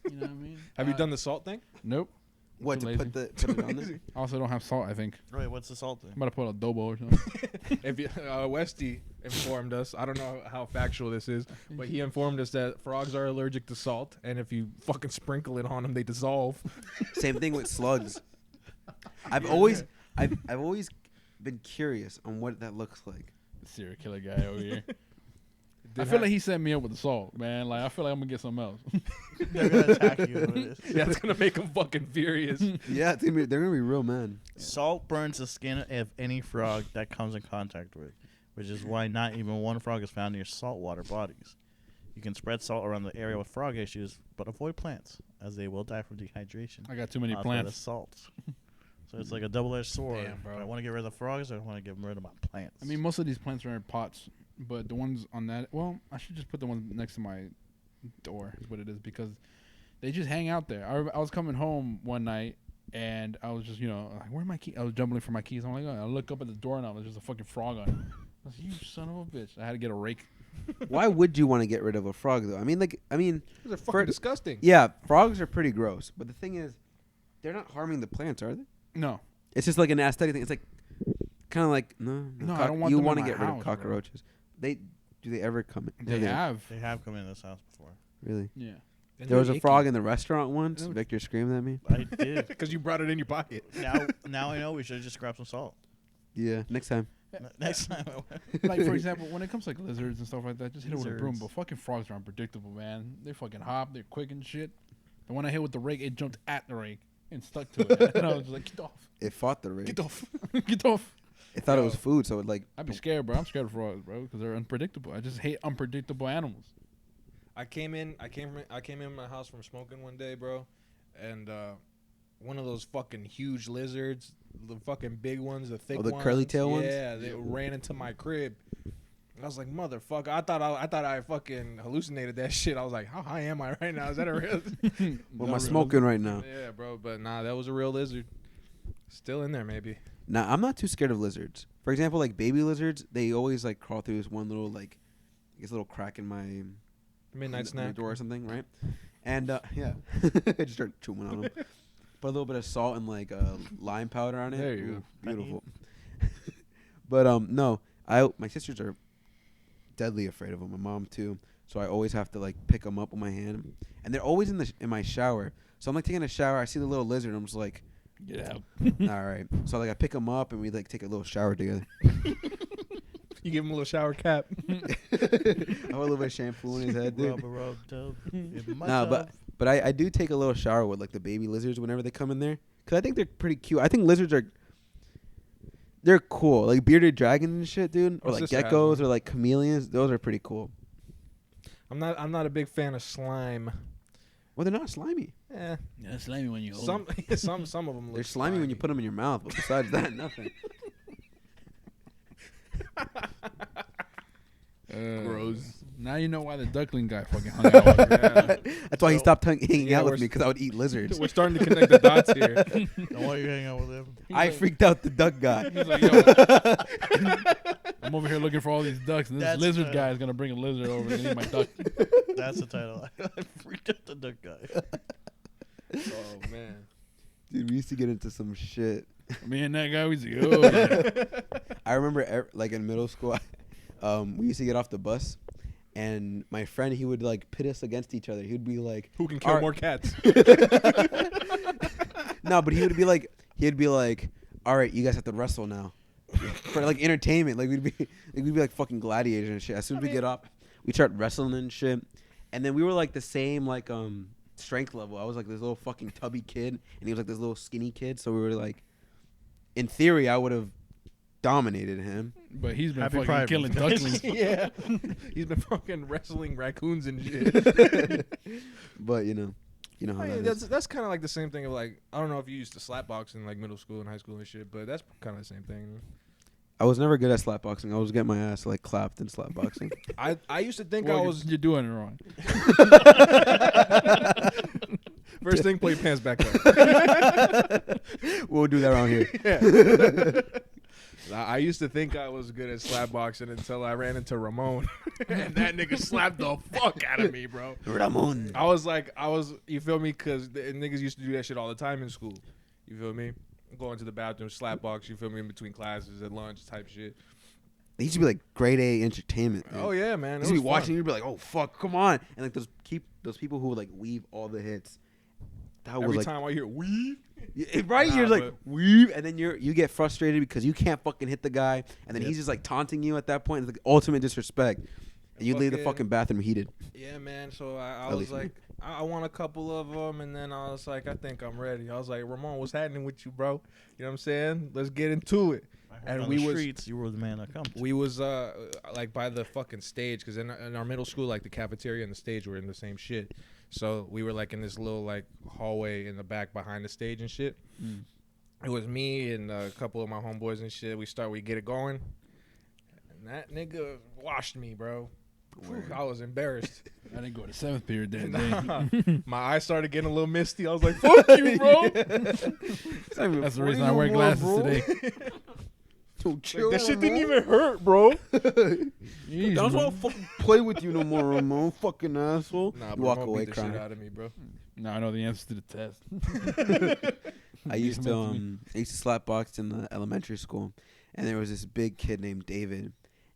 You know what I mean? Have you done the salt thing? Nope. What Too to lazy. put it on there? I also don't have salt. I think Wait, what's the salt thing? I'm about to put adobo or something. If you, Westy informed us, I don't know how factual this is, but he informed us that frogs are allergic to salt, and if you fucking sprinkle it on them, they dissolve. Same thing with slugs. I've always been curious on what that looks like. Serial killer guy over here. I feel like he set me up with the salt, man. Like I feel like I'm gonna get something else. They're going to attack you with this. Yeah, it's gonna make them fucking furious. Yeah, they're gonna be real mad. Salt burns the skin of any frog that comes in contact with, which is why not even one frog is found near saltwater bodies. You can spread salt around the area with frog issues, but avoid plants, as they will die from dehydration. I got too many caused by the plants. salt. So it's like a double-edged sword. Damn, bro. I want to get rid of the frogs, or I want to get rid of my plants. I mean, most of these plants are in pots, but the ones on that, well, I should just put the one next to my door, is what it is, because they just hang out there. I was coming home one night, and I was just, like, where are my keys? I was jumbling for my keys. I'm like, oh, I look up at the doorknob, there's just a fucking frog on it. I was like, you son of a bitch. I had to get a rake. Why would you want to get rid of a frog though? I mean, Those are fucking disgusting. yeah, frogs are pretty gross, but the thing is, they're not harming the plants, are they? No. It's just like an aesthetic thing. It's like kind of like no, I don't want you them in want to my get rid house, of bro. cockroaches. Do they ever come in? They have. They have come in this house before. Really? Yeah. There was a frog in the restaurant once. No. Victor screamed at me. I did. because you brought it in your pocket. Now I know we should just grab some salt. Yeah, next time. Next time. Like, for example, when it comes to like lizards and stuff like that, just hit it with a broom. Lizards. But fucking frogs are unpredictable, man. They fucking hop. They're quick and shit. And when I hit with the rake, it jumped at the rake and stuck to it. And I was just like, get off. It fought the rake. Get off. Get off. It thought it was food, so it like. I'd be scared, bro. I'm scared of frogs, bro, because they're unpredictable. I just hate unpredictable animals. I came in my house from smoking one day, bro, and one of those fucking huge lizards, the fucking big ones, the thick Oh, the ones, curly tail ones? Yeah, they ran into my crib. I was like, motherfucker! I thought I fucking hallucinated that shit. I was like, how high am I right now? Is that a real? What am I smoking right now? Yeah, bro. But nah, that was a real lizard. Still in there, maybe. Nah, I'm not too scared of lizards. For example, like baby lizards, they always like crawl through this one little like, I guess little crack in my Midnight in the snack. door or something, right? And yeah, I just start chewing on them. Put a little bit of salt and like lime powder on it. There you Ooh, go. beautiful. But no, my sisters are deadly afraid of them. My mom too. So I always have to like pick them up with my hand, and they're always in my shower. So I'm like taking a shower. I see the little lizard. I'm just like, Get out. all right. So like I pick him up and we like take a little shower together. You give him a little shower cap. I put a little bit of shampoo in his head, dude. But I do take a little shower with like the baby lizards whenever they come in there, cause I think they're pretty cute. I think lizards they're cool, like bearded dragons and shit, dude, or My like sister has geckos one. or like chameleons. Those are pretty cool. I'm not a big fan of slime. Well, they're not slimy. Eh, Yeah, slimy when you some some of them look They're slimy when you put them in your mouth, but besides that, nothing. Gross. Now you know why the duckling guy fucking hung out with her. Yeah. That's why he So- stopped hanging yeah, out with we're me, because I would eat lizards. We're starting to connect the dots here. Don't want you hanging out with him. I freaked out the duck guy. He's like, yo, I'm over here looking for all these ducks, and this That's lizard the- guy is gonna bring a lizard over and eat my duck. That's the title. I freaked out the duck guy. Oh man. Dude, we used to get into some shit. Me and that guy, we said, oh, yeah. I remember, like in middle school, we used to get off the bus, and my friend, he would like pit us against each other. He would be like, Who can kill Alright. more cats? no, but he'd be like, all right, you guys have to wrestle now, for like entertainment. Like we'd be like fucking gladiators and shit. As soon as we get up, we start wrestling and shit, and then we were like the same like strength level. I was like this little fucking tubby kid, and he was like this little skinny kid. So we were like, in theory, I would have dominated him. But he's been Happy fucking Pride killing Month. ducklings. Yeah. He's been fucking wrestling raccoons and shit. But you know how that is. That's kind of like the same thing of like, I don't know if you used to slapbox in like middle school and high school and shit, but that's kind of the same thing. I was never good at slapboxing. I was getting my ass like clapped in slapboxing. I used to think Well, I was you're doing it wrong. first thing, play pants back up. We'll do that around here. Yeah. I used to think I was good at slapboxing until I ran into Ramon, and that nigga slapped the fuck out of me, bro. Ramon. You feel me? Because niggas used to do that shit all the time in school. You feel me? Going to the bathroom, slapbox, you feel me, in between classes, at lunch type shit. They used to be like grade A entertainment. Man. Oh, yeah, man. You It used to be was watching, fun. you'd be like, oh fuck, come on, and like those people who would like weave all the hits. That was Every like, time I hear weave, right? Nah, You're like but- weave, and then you get frustrated because you can't fucking hit the guy, and then Yep. he's just like taunting you at that point. It's like ultimate disrespect, and you leave the Fucking- fucking bathroom heated. yeah, man. So I At was least me. like, I want a couple of them, and then I was like, I think I'm ready. I was like, Ramon, what's happening with you, bro? You know what I'm saying? Let's get into it. And on we the was- streets, you were the man that comes. We was like by the fucking stage, because in our middle school, like the cafeteria and the stage were in the same shit. So we were like in this little like hallway in the back behind the stage and shit. Mm. It was me and a couple of my homeboys and shit. We get it going, and that nigga washed me, bro. Whew, I was embarrassed. I didn't go to 7th period that Nah. day. My eyes started getting a little misty. I was like, "Fuck you, bro!" That's the reason I wear glasses today. Like, that shit didn't even hurt, bro. Jeez, That's why I man. fucking play with you no more, Ramon. Fucking asshole. Nah, You bro, walk Ramon away beat the shit crying. out of me, bro. Now I know the answer to the test. I used to slap box in the elementary school, and there was this big kid named David,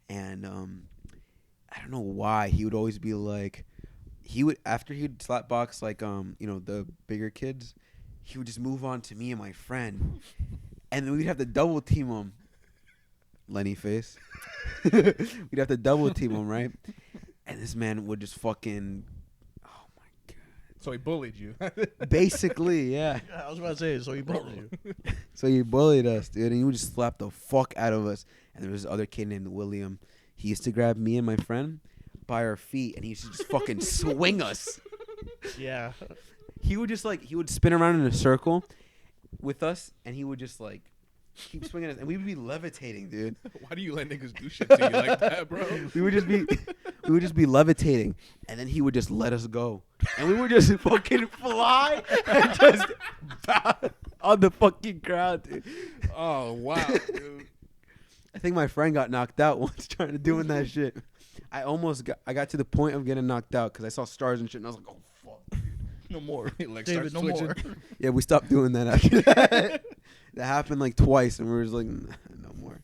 and I don't know why he would always be like, after he'd slap box like the bigger kids, he would just move on to me and my friend, and then we'd have to double team him. Lenny face. We'd have to double team him, right? And this man would just fucking, oh my god. So he bullied you. Basically, yeah. I was about to say, so he bullied you. So he bullied us, dude, and he would just slap the fuck out of us. And there was this other kid named William. He used to grab me and my friend by our feet, and he used to just fucking swing us. Yeah. He would just he would spin around in a circle with us, and he would just keep swinging us, and we would be levitating, dude. Why do you let niggas do shit to you like that, bro? We would just be levitating, and then he would just let us go, and we would just fucking fly and just bow on the fucking ground, dude. Oh wow, dude. I think my friend got knocked out once doing that shit. I got to the point of getting knocked out because I saw stars and shit, and I was like, oh fuck. No more. Like, David, starts no twitching. more. Yeah, we stopped doing that after that. That happened like twice, and we were just like, "Nah, no more.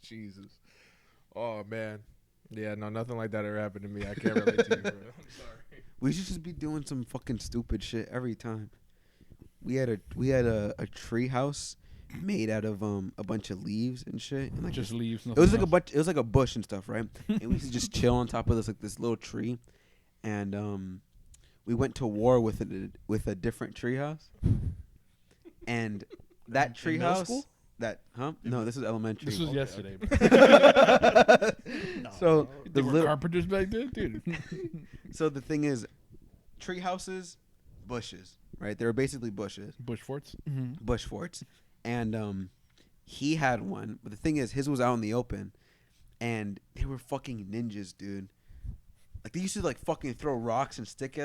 Jesus. Oh man. Yeah, no, nothing like that ever happened to me. I can't relate to you, bro. I'm sorry. We should just be doing some fucking stupid shit every time. We had a tree house made out of a bunch of leaves and shit. And like Just leaves. it was like a bunch. It was like a bush and stuff, right? And we used to just chill on top of this little tree, and we went to war with a different tree house, and that tree middle house. school? No, this was elementary. This was Okay, yesterday. No. So They the were little, carpenters back then, dude. so the thing is, tree houses, bushes, right? They were basically bushes, Bush forts. bush forts, and he had one. But the thing is, his was out in the open, and they were fucking ninjas, dude. Like they used to like fucking throw rocks and sticks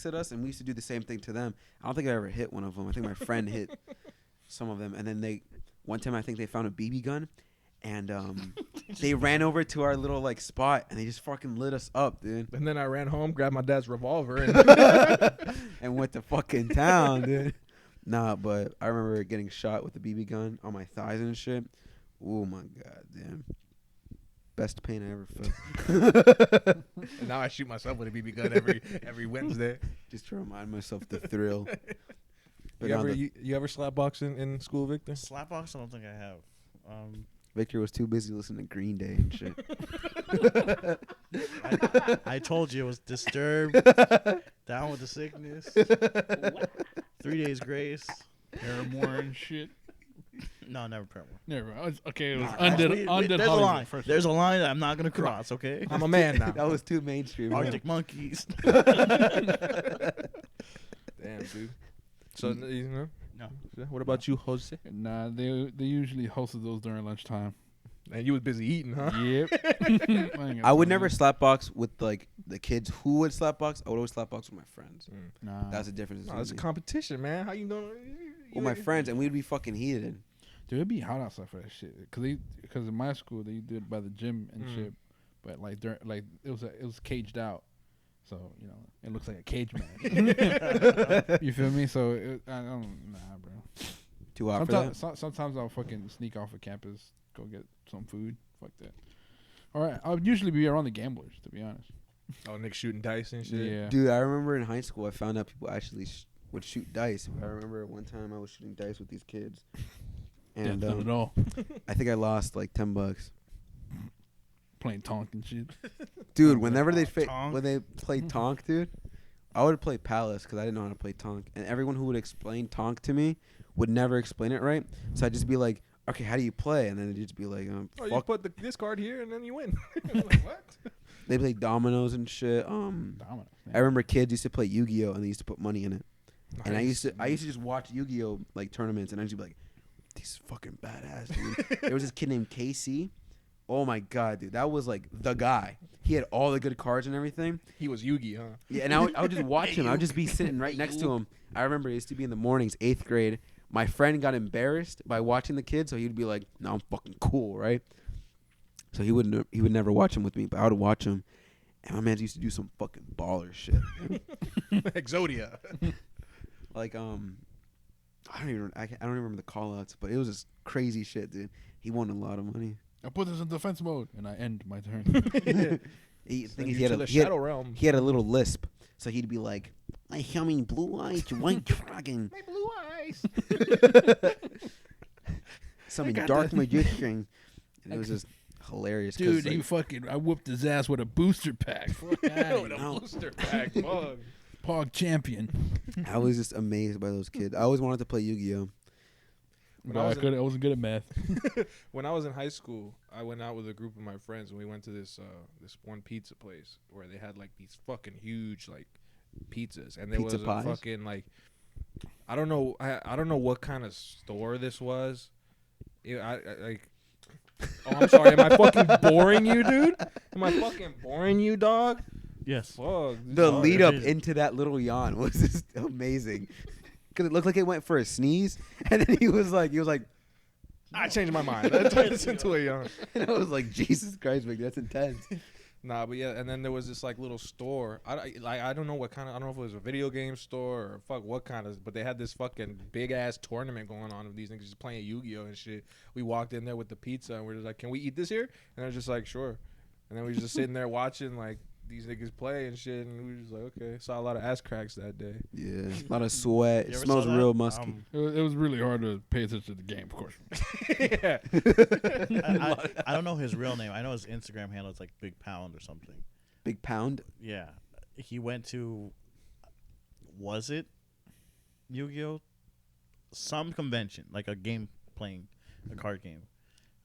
at us, and we used to do the same thing to them. I don't think I ever hit one of them. I think my friend hit some of them, and then one time I think they found a BB gun, and they ran over to our little like spot, and they just fucking lit us up, dude, And then I ran home, grabbed my dad's revolver, and and went to fucking town, dude. Nah, but I remember getting shot with a BB gun on my thighs and shit. Oh my god, damn. Best pain I ever felt. and now I shoot myself with a BB gun every Wednesday. Just to remind myself the thrill. But You no, ever you ever slap box in school, Victor? Slapbox, I don't think I have. Victor was too busy listening to Green Day and shit. I told you it was Disturbed, Down with the Sickness, 3 Days Grace. Paramore and shit. No, never Paramore. Never. Okay, it was Nah, undid there's a Hollywood line. first. There's a line that I'm not gonna cross. Okay. I'm a man now. That was too mainstream. Arctic Monkeys. Damn, dude. So you know, No. what about you, Jose? Nah, they usually hosted those during lunchtime. And you was busy eating, huh? Yep. I would never slapbox with like the kids who would slapbox. I would always slapbox with my friends. Nah. That's the difference. No, it's a competition, man. How you doing? With my friends, and we'd be fucking heated. Dude, it'd be hot outside for that shit. Cause in my school they did it by the gym and shit, but like it was caged out, so you know it looks like a cage match. You feel me? So I don't bro. Too hot for that. Sometimes I'll fucking sneak off of campus, go get some food. Fuck that. All right, I'll usually be around the gamblers, to be honest. Oh, Nick shooting dice and shit. Yeah. Dude, I remember in high school I found out people actually would shoot dice. I remember one time I was shooting dice with these kids, and Not at all. I think I lost like $10. Playing Tonk and shit. Dude, whenever they Tonk? when they played Tonk, dude, I would play Palace because I didn't know how to play Tonk, and everyone who would explain Tonk to me would never explain it right. So I'd just be like, "Okay, how do you play?" And then it'd just be like, Oh, you "Fuck." put this card here and then you win. Like, what? They play dominoes and shit. Dominant. I remember kids used to play Yu-Gi-Oh and they used to put money in it, and I used to just watch Yu-Gi-Oh like tournaments, and I'd just be like, "These fucking badass, dude." There was this kid named KC. Oh my god, dude, that was like the guy. He had all the good cards and everything. He was Yugi, huh? Yeah, and I would just watch him. I would just be sitting right next to him. I remember it used to be in the mornings, 8th grade. My friend got embarrassed by watching the kid, so he'd be like, "No, I'm fucking cool, right?" So he would never watch him with me, but I would watch him. And my man used to do some fucking baller shit. Exodia. Like I don't even remember the call outs, but it was just crazy shit, dude. He won a lot of money. I put this in defense mode and I end my turn. Send you to the Shadow Realm. He had a little lisp, so he'd be like, "I humming blue eyes, white dragon, My blue eyes. some got dark that. magician," and it was just hilarious. 'cause, Dude, like, I whooped his ass with a booster pack. Fuck outta With a here. booster pack, bug. Pog champion. I was just amazed by those kids. I always wanted to play Yu-Gi-Oh. When But I wasn't good at math. When I was in high school, I went out with a group of my friends and we went to this one pizza place where they had like these fucking huge like pizzas, and there Pizza was pies? a fucking like I don't know what kind of store this was. Oh, I'm sorry. Am I fucking boring you, dude? Am I fucking boring you, dog? Yes. Fuck. The Oh, lead it up is. into that little yawn was just amazing. Because it looked like it went for a sneeze, and then he was like, I changed my mind. I turned this into a yawn. and I was like, Jesus Christ, Vic, that's intense. Nah, but yeah, and then there was this like little store. I don't know what kind of, I don't know if it was a video game store or fuck what kind of, but they had this fucking big ass tournament going on of these niggas just playing Yu-Gi-Oh and shit. We walked in there with the pizza and we're just like, can we eat this here? And I was just like, sure. And then we was just sitting there watching like these niggas play and shit, and we were just like, okay. Saw a lot of ass cracks that day. Yeah, a lot of sweat. You It ever smells saw that? real musky. It was really hard to pay attention to the game, of course. Yeah. I don't know his real name. I know his Instagram handle is like Big Pound or something. Big pound. Yeah, he went to, was it Yu-Gi-Oh? Some convention, like a game playing, a card game.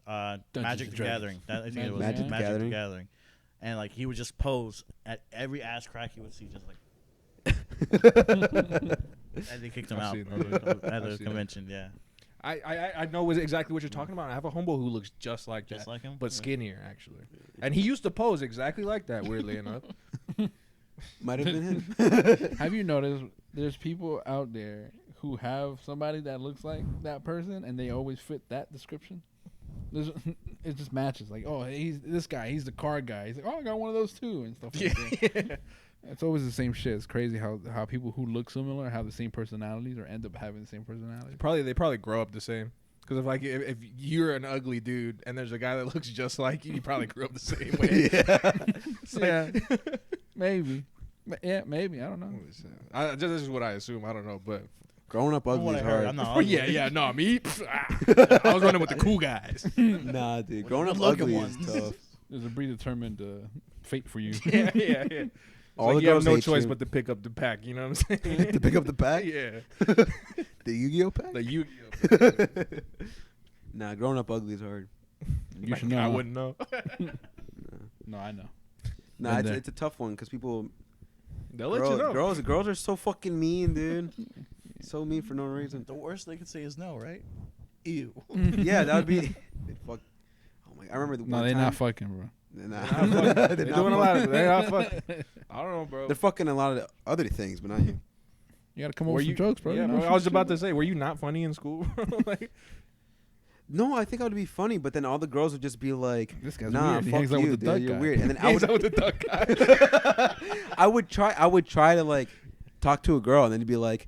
Magic and the Dragons. Gathering. That, I think it was Magic the Magic Gathering. the Gathering. And like he would just pose at every ass crack he would see, just like. And they kicked him I've out seen at that. the I've seen that. convention. Yeah, I know exactly what you're talking about. I have a homeboy who looks just like just that, like him, but Yeah. skinnier actually. And he used to pose exactly like that. Weirdly enough. Might have been him. Have you noticed there's people out there who have somebody that looks like that person and they always fit that description? It just matches. Like, oh, he's this guy. He's the card guy. He's like, oh, I got one of those too, and stuff like that. It's always the same shit. It's crazy how people who look similar have the same personalities or end up having the same personality. They probably grow up the same. Because if you're an ugly dude and there's a guy that looks just like you, you probably grew up the same way. Yeah. Yeah, maybe. Yeah, maybe. I don't know. This is what I assume. I don't know, but Growing up From ugly what is I heard, hard. I'm not oh ugly. yeah, no, me. I was running with the cool guys. Nah, dude. Growing up good-looking ugly is ones. tough. There's a predetermined fate for you. yeah. All Like the you have girls no hate choice you. but to pick up the pack. You know what I'm saying? To pick up the pack? Yeah. The Yu-Gi-Oh pack? The Yu-Gi-Oh. Nah, growing up ugly is hard. You should know. I wouldn't know. No, I know. Nah, Been there. it's a tough one because people, They'll let you know. girls are so fucking mean, dude. So mean for no reason. The worst they could say is no, right? Ew. Yeah, that would be. Fuck. Oh my! I remember the No, one they time. not fucking, bro. Nah. They're They're not doing a lot of. fucking. They're not fucking. I don't know, bro. They're fucking a lot of other things, but not you. You gotta come up Were with some you jokes, bro. Yeah, You know bro, I some was shit. about to say, were you not funny in school, bro? Like, No, I think I would be funny, but then all the girls would just be like, This guy's "Nah, weird. He fuck hangs out you, with the dude. duck You're guy." weird." And then I hangs would, out with the duck guy. I would try to like talk to a girl, and then he'd be like,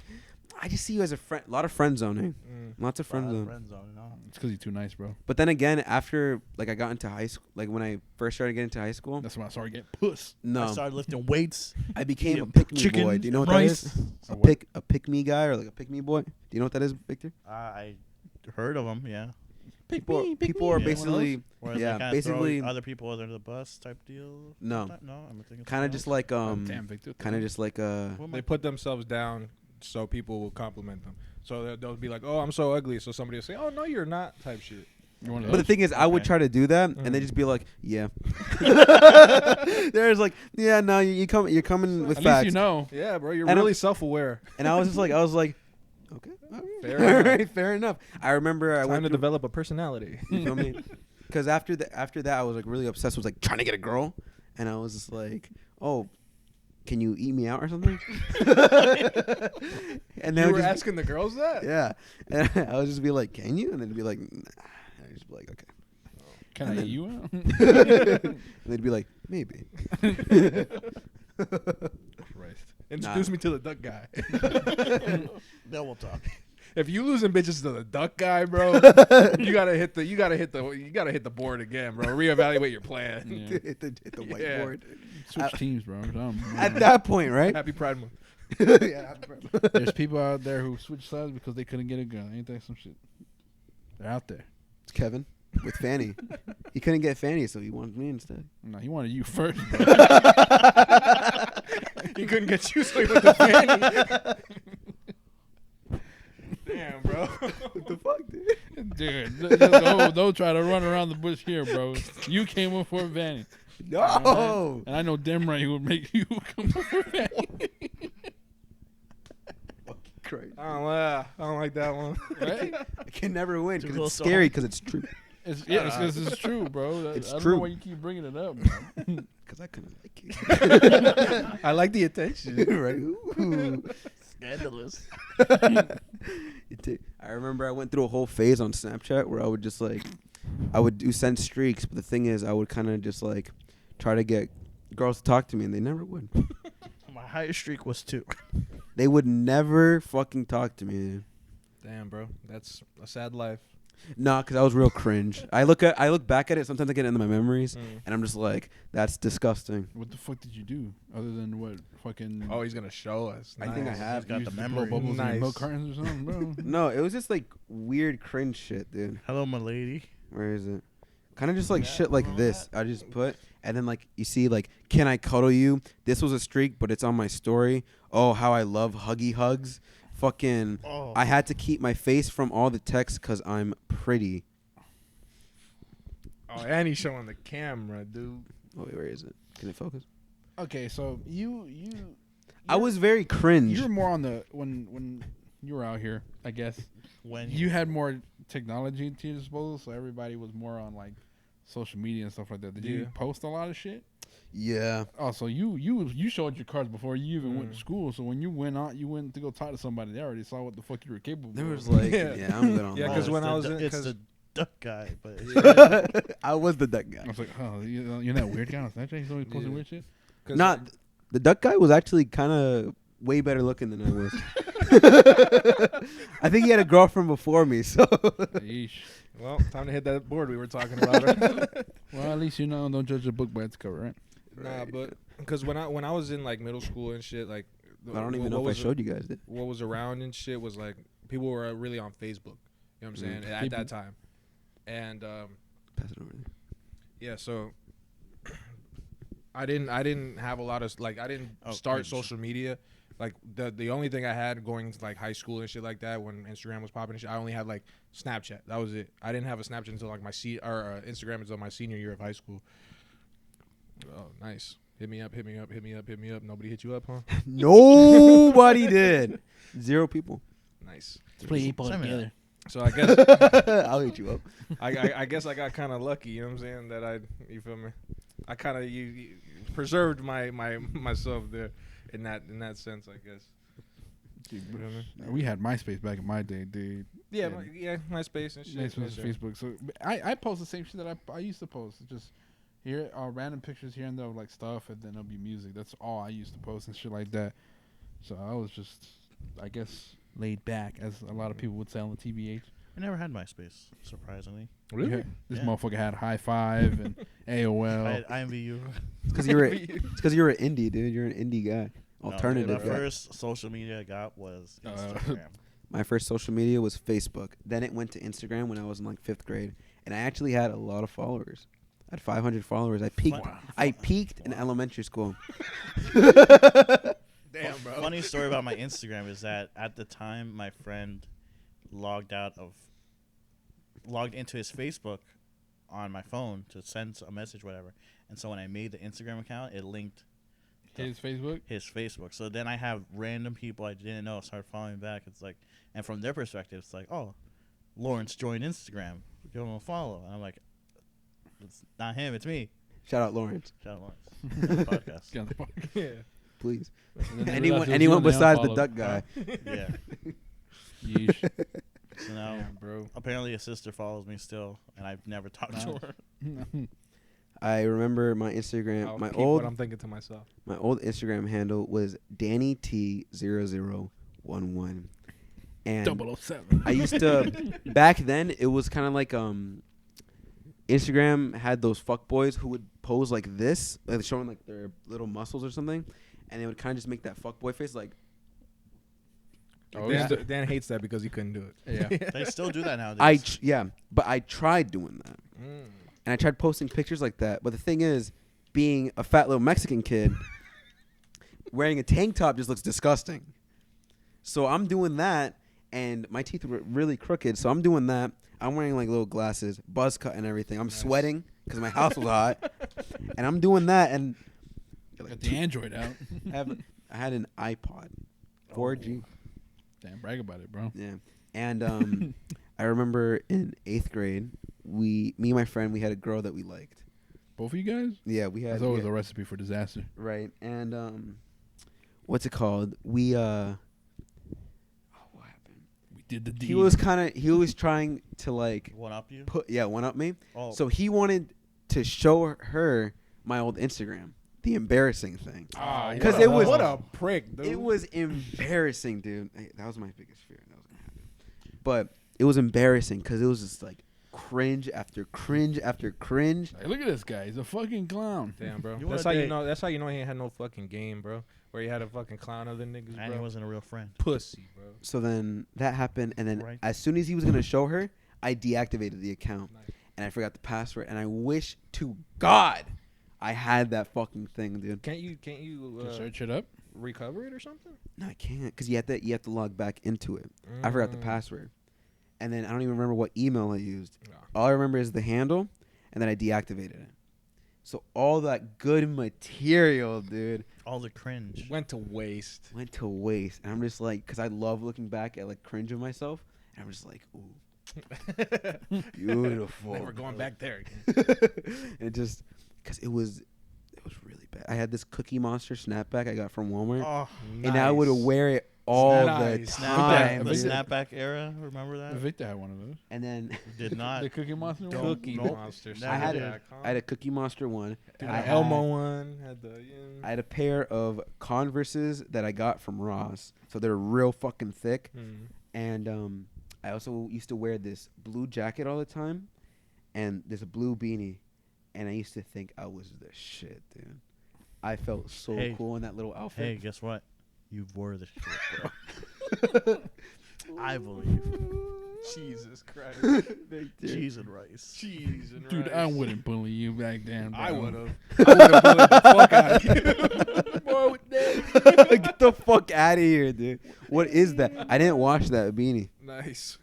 "I just see you as a friend." A lot of friend zoning, lots of friend zone. Friend zone, no. It's because you're too nice, bro. But then again, after like I got into high school, like when I first started getting into high school, That's when I started getting puss. no, I started lifting weights. I became a eating pick me chicken, boy. Do you know what rice. that is? A what? A pick me guy or like a pick me boy. Do you know what that is, Victor? I heard of them, yeah. People are Yeah, basically Where yeah, they kinda basically throw other people under the bus type deal. No. No, I'm thinking kind of just like Damn, Victor. kind of just like They put themselves down so people will compliment them. So they'll be like, "Oh, I'm so ugly," so somebody will say, "Oh, no, you're not," type shit. You're one of But the those? thing is, I would Okay. try to do that, and they just be like, "Yeah." There's like, "Yeah, no, you're coming with At facts." least you know. Yeah, bro, you're And really self-aware. And I was like, "Okay, Fair all enough. right, fair enough." I remember I Time went to through, develop a personality. you feel me? Because after that, I was like really obsessed with like trying to get a girl, and I was just like, "Oh, can you eat me out or something?" And You then were asking the girls that? yeah, and I would just be like, "Can you?" And then it'd be like, "Nah." And I'd just be like, "Okay." Can And I then- eat you out? And they'd be like, "Maybe." Christ. Introduce me to the duck guy. Then we'll talk. If you losing bitches to the duck guy, bro, you gotta hit the board again, bro. Reevaluate your plan. Yeah. hit the Yeah. whiteboard. Switch teams, bro. At that point, right? Happy Pride Month. Yeah. There's people out there who switch sides because they couldn't get a girl. Ain't that some shit? They're out there. It's Kevin with Fanny. He couldn't get Fanny, so he wanted me instead. No, he wanted you first, bro. He couldn't get you, so he went to Fanny. Damn, bro. What the fuck, dude? Dude, don't try to run around the bush here, bro. You came up for Vanny. No. And I know damn right he would make you come up for Vanny. Crazy. I don't like that one. Right? I can never win Too because close it's to scary home. because it's true. It's true, bro. It's I don't true. know why you keep bringing it up, man. Because I couldn't like it. I like the attention. Right? Ooh. Scandalous. I remember I went through a whole phase on Snapchat where I would just like, I would do send streaks, but the thing is, I would kind of just like try to get girls to talk to me, and they never would. My highest streak was 2. They would never fucking talk to me. Damn, bro, that's a sad life. Nah, because I was real cringe. I look back at it. Sometimes I get into my memories, and I'm just like, that's disgusting. What the fuck did you do other than what fucking? Oh, he's gonna show us. I think I Nice. have. He's got used the to blow memory. bubbles in Nice. milk cartons or something, bro. No, it was just like weird cringe shit, dude. Hello, my lady. Where is it? Kind of just like shit like this. I just put, and then like you see like, can I cuddle you? This was a streak, but it's on my story. Oh, how I love huggy hugs. Fucking, Oh. I had to keep my face from all the texts because I'm pretty. Oh, and he's showing the camera, dude. Oh wait, where is it? Can it focus? Okay, so you. I was very cringe. You were more on the when you were out here, I guess. When You had more technology to your disposal, so everybody was more on like social media and stuff like that. Did you Yeah. post a lot of shit? Yeah. Oh, so you showed your cards before you even went to school. So when you went out, you went to go talk to somebody. They already saw what the fuck you were capable There of. was like, Yeah. yeah, I'm good on Yeah, that. 'cause when it's I the was du- in- it's 'cause- the duck guy, but I was the duck guy. I was like, oh, you're that weird guy on Snapchat. He's always posting Yeah. weird shit. Not the duck guy was actually kind of way better looking than I was. I think he had a girlfriend before me, so Yeesh. Well, time to hit that board we were talking about. Well, at least you know, don't judge a book by its cover, right? Nah, but because when I was in like middle school and shit, like I don't even know if I showed you guys it. what was around and shit was like people were really on Facebook. You know what I'm saying? At that time, and Pass it over there. yeah, so I didn't have a lot of like I didn't start cringe. social media. Like the only thing I had going to like high school and shit like that when Instagram was popping and shit, I only had like Snapchat. That was it. I didn't have a Snapchat until like my Instagram until my senior year of high school. Oh, nice. Hit me up. Nobody hit you up, huh? Nobody did. 0 people. Nice. Let's play 8 ball Send me together. So I guess I'll hit you up. I guess I got kind of lucky. You know what I'm saying? That you feel me? I kind of you preserved myself there in that sense, I guess. Dude, we had MySpace back in my day, dude. Yeah, Yeah. MySpace and shit. MySpace, yeah. Facebook. So I post the same shit that I used to post. Just here, random pictures here and there of like stuff, and then there'll be music. That's all I used to post and shit like that. So I was just, I guess, laid back, as a lot of people would say on the TBH. I never had MySpace, surprisingly. Really? Yeah, this Yeah. motherfucker had High Five and AOL. I had IMVU. It's because you're an indie, dude. You're an indie guy. Alternative The guy. first social media I got was Instagram. My first social media was Facebook. Then it went to Instagram when I was in like 5th grade, and I actually had a lot of followers. I had 500 followers. I peaked. Wow. I peaked in elementary school. Damn, bro. Funny story about my Instagram is that at the time my friend logged into his Facebook on my phone to send a message, whatever. And so when I made the Instagram account, it linked His Facebook. his Facebook. So then I have random people I didn't know start following back. It's like, and from their perspective, it's like, oh, Lawrence joined Instagram. Give him a follow. And I'm like, it's not him, it's me. Shout out Lawrence, Shout out Lawrence. Podcast. Get on the podcast. Yeah. please. And then they realized it was you Anyone and they besides the unfollowed. duck guy. Yeah. Yeesh. So now, Damn, bro. apparently his sister follows me still, and I've never talked to her. I remember my Instagram. I'll My keep old what I'm thinking to myself. My old Instagram handle was DannyT0011. And 007. I used to back then it was kind of like Instagram had those fuckboys who would pose like this, like showing like their little muscles or something, and they would kind of just make that fuckboy face like Oh, Dan hates that because he couldn't do it. Yeah. They still do that nowadays. but I tried doing that. And I tried posting pictures like that. But the thing is, being a fat little Mexican kid, wearing a tank top just looks disgusting. So I'm doing that, and my teeth were really crooked. So I'm doing that. I'm wearing like little glasses, buzz cut and everything. I'm sweating because my house was hot. And I'm doing that, and Got the Android out. I had an iPod, 4G. Damn, brag about it, bro. Yeah. And I remember in 8th grade, me and my friend, we had a girl that we liked. Both of you guys? Yeah, we had. That's we always had- a recipe for disaster. Right. And what's it called? We what happened? We did the deed. He was trying to like One up you? one up me. Oh, So he wanted to show her my old Instagram. The embarrassing thing. Ah, 'Cause it was- what a prick, dude. It was embarrassing, dude. That was my biggest fear. That was gonna happen. But it was embarrassing because it was just like cringe after cringe after cringe. Hey, look at this guy. He's a fucking clown. Damn, bro. You That's wanna how you date- know. That's how you know he ain't had no fucking game, bro. Where he had a fucking clown other niggas, And he bro. wasn't a real friend. Pussy, bro. So then that happened, and then Right. as soon as he was gonna show her, I deactivated the account, Nice. and I forgot the password. And I wish to God I had that fucking thing, dude. Can't you Just search it up. recover it or something? No, I can't, because you have to log back into it. I forgot the password, and then I don't even remember what email I used. Nah. All I remember is the handle, and then I deactivated it. So all that good material, dude, All the cringe. Went to waste. went to waste. And I'm just like, because I love looking back at like cringe of myself, and I'm just like, ooh, beautiful. Never going back there again. It just, because it was really bad. I had this Cookie Monster snapback I got from Walmart, Oh, and I would wear it all Nice. the snapback. time. The dude. snapback era. Remember that? Victor had one of those. And then Did not. The Cookie Monster one? Cookie Nope. Monster. I had I had a Cookie Monster one. Dude, I the had- Elmo one. Had the I had a pair of Converses that I got from Ross, so they're real fucking thick. And I also used to wear this blue jacket all the time, and there's a blue beanie, and I used to think I was the shit, dude. I felt so Hey. cool in that little Hey, outfit. guess what? You wore the shit, bro. I believe. Jesus Christ. Cheese and rice. Cheese and Dude, I wouldn't bully you back then. I bro. would have. I would have bullied the fuck out of you. Boy, with that. Get the fuck out of here, dude. What is that? I didn't wash that beanie. Nice.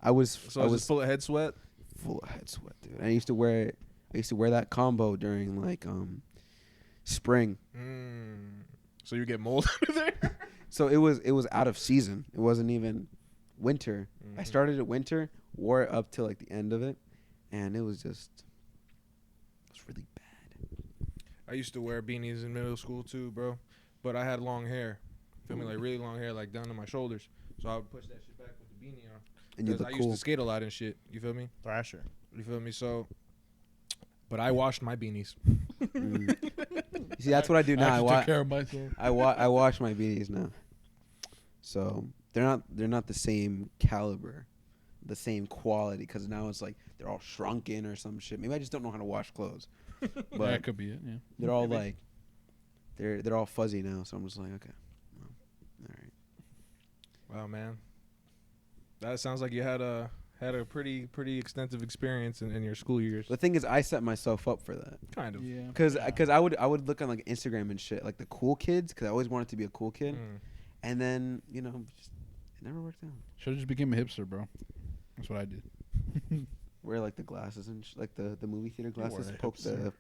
I was So I I was was full of head sweat. full of head sweat, dude. I used to wear it. I used to wear that combo during like spring. So you get mold under there? So it was out of season. It wasn't even winter. I started at winter, wore it up till like the end of it, and it was really bad. I used to wear beanies in middle school too, bro. But I had long hair. Feel me? Like really long hair, like down to my shoulders. So I would push that shit back with the beanie on. And you Because look I used cool. to skate a lot and shit. You feel me? Thrasher. You feel me? So, but I washed my beanies. Mm. See, that's what I do now. I actually took care of myself. I wash my beanies now. So they're not the same caliber, the same quality. Because now it's like they're all shrunken or some shit. Maybe I just don't know how to wash clothes. But That could be it, yeah. they're all like they're all fuzzy now. So I'm just like, okay, well, all right. Wow, man. That sounds like you had a pretty extensive experience in your school years. The thing is, I set myself up for that. Kind of. Yeah. Cause I would look on like Instagram and shit, like the cool kids, because I always wanted to be a cool kid. And then just, it never worked out. Should have just became a hipster, bro. That's what I did. Wear like the glasses and like the movie theater were glasses. a Poke the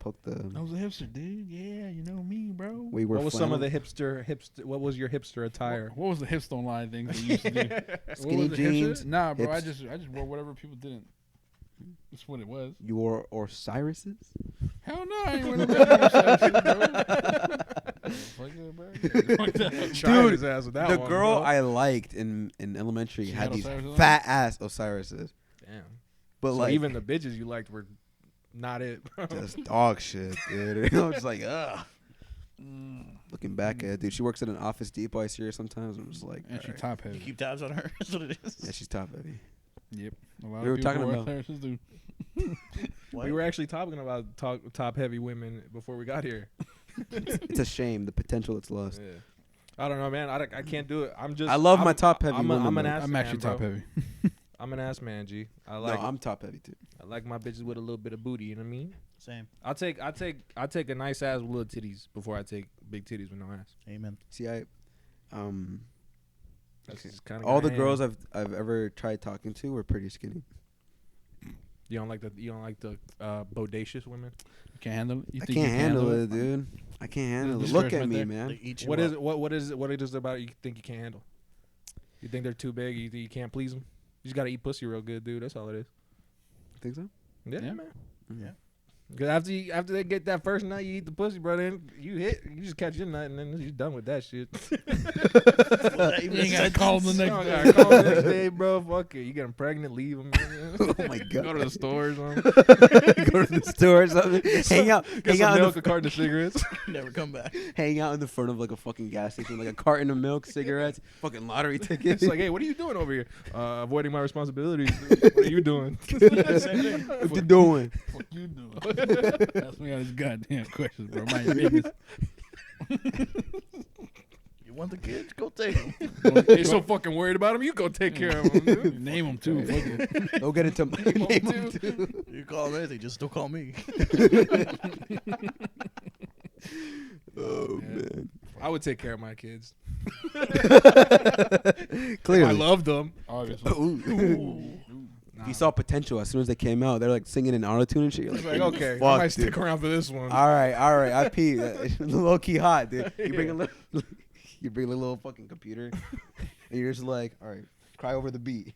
I was a hipster, dude. Yeah, you know me, bro. We were What was some of the hipster? What was your hipster attire? What was the hipstone line things they used to do? What Skinny was the hipster? jeans, Nah, bro. I hips- just wore whatever people didn't. That's what it was. You wore Osiris's? Hell no, I ain't wearing no Fuck it, bro. Fuck that. Tried his ass with that The one, girl bro. I liked in elementary She had had these Osiris on? fat ass Osiris's. Damn. But So like even the bitches you liked were not it, bro. just dog shit, dude. I was just like, ugh. Looking back at it, dude, she works at an Office Depot. I see her sometimes. I'm just like, And she alright. top You heavy. keep tabs on her. That's what it is. Yeah, she's top heavy. Yep. A lot We were of people talking wear about- Claris's, dude. What? We were actually talking about top heavy women before we got here. It's a shame the potential it's lost. Yeah. I don't know, man. I can't do it. I'm just. I love my I'm- top heavy I'm women, an though. ass I'm man, actually bro. top heavy. I'm an ass man, G. I like. No, I'm top heavy too. I like my bitches with a little bit of booty. You know what I mean? Same. I'll take a nice ass with little titties before I take big titties with no ass. Amen. See, That's just kind of all the girls I've ever tried talking to were pretty skinny. You don't like the bodacious women. You can't handle it? You I think you can't can handle it, dude. I can't handle it. Look at discouragement me, there. man. They eat you What up. is it? What it is about it you think you can't handle? You think they're too big? You think you can't please them? You just gotta eat pussy real good, dude. That's all it is. Think so? Yeah, Yeah. man. Mm. Yeah. Cause after they get that first nut, you eat the pussy, bro. Then you just catch your nut, and then you're done with that shit. You ain't gotta call them the You next don't day. gotta call the next day, bro. Fuck it. You get them pregnant, leave them. Oh my god. Go to the store or something. Go to the store or something. Hang out. Get Hang some out. milk, a carton of cigarettes. Never come back. Hang out in the front of like a fucking gas station, like a carton of milk, cigarettes, fucking lottery tickets. It's like, hey, what are you doing over here? Avoiding my responsibilities. What are you doing? what you doing? Fuck you doing? Ask me all these goddamn questions, bro. Mind your business. You want the kids? Go take them. You're so fucking worried about him. You go take care of him. Dude. Name them too. Fuck it. Don't get into Name 'em name 'em too. too. You call them anything, just don't call me. Oh man. I would take care of my kids. Clearly. I loved them. Obviously. Ooh. You saw potential as soon as they came out. They're like singing in autotune and shit. You're It's like, like, okay, I fuck, might dude. stick around for this one. All right. I pee. Low key hot, dude. You bring Yeah. a little, you bring a little fucking computer, and you're just like, all right, cry over the beat.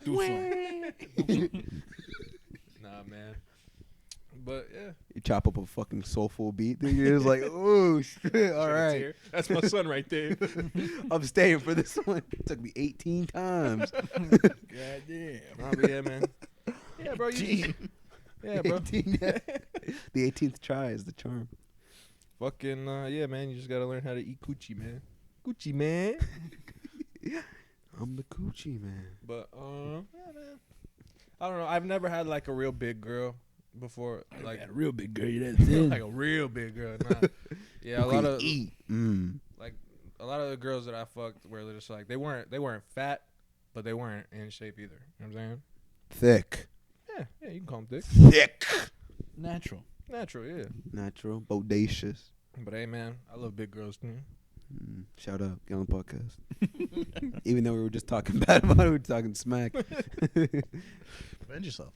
Do something. Nah, man. But yeah, You chop up a fucking soulful beat, dude. You're just like, oh shit, all shed a right. tear. That's my son right there. I'm staying for this one. It took me 18 times. Goddamn. Nah, but yeah, man. Yeah, bro. Yeah, bro. 18, yeah. The 18th try is the charm. Fucking yeah, man. You just gotta learn how to eat coochie, man. Coochie, man. I'm the coochie man. But yeah, man. I don't know. I've never had like a real big girl before, like Got a real big girl. You that thin. like a real big girl. Nah. Yeah, a Who lot can of eat. like a lot of the girls that I fucked were just like they weren't fat, but they weren't in shape either. You know what I'm saying? Thick. Yeah, you can call them thick. Thick. Natural. Natural, yeah. Natural. Bodacious. But hey, man, I love big girls too. Shout out. Get on the podcast. Even though we were just talking bad about it, we were talking smack. Defend yourself.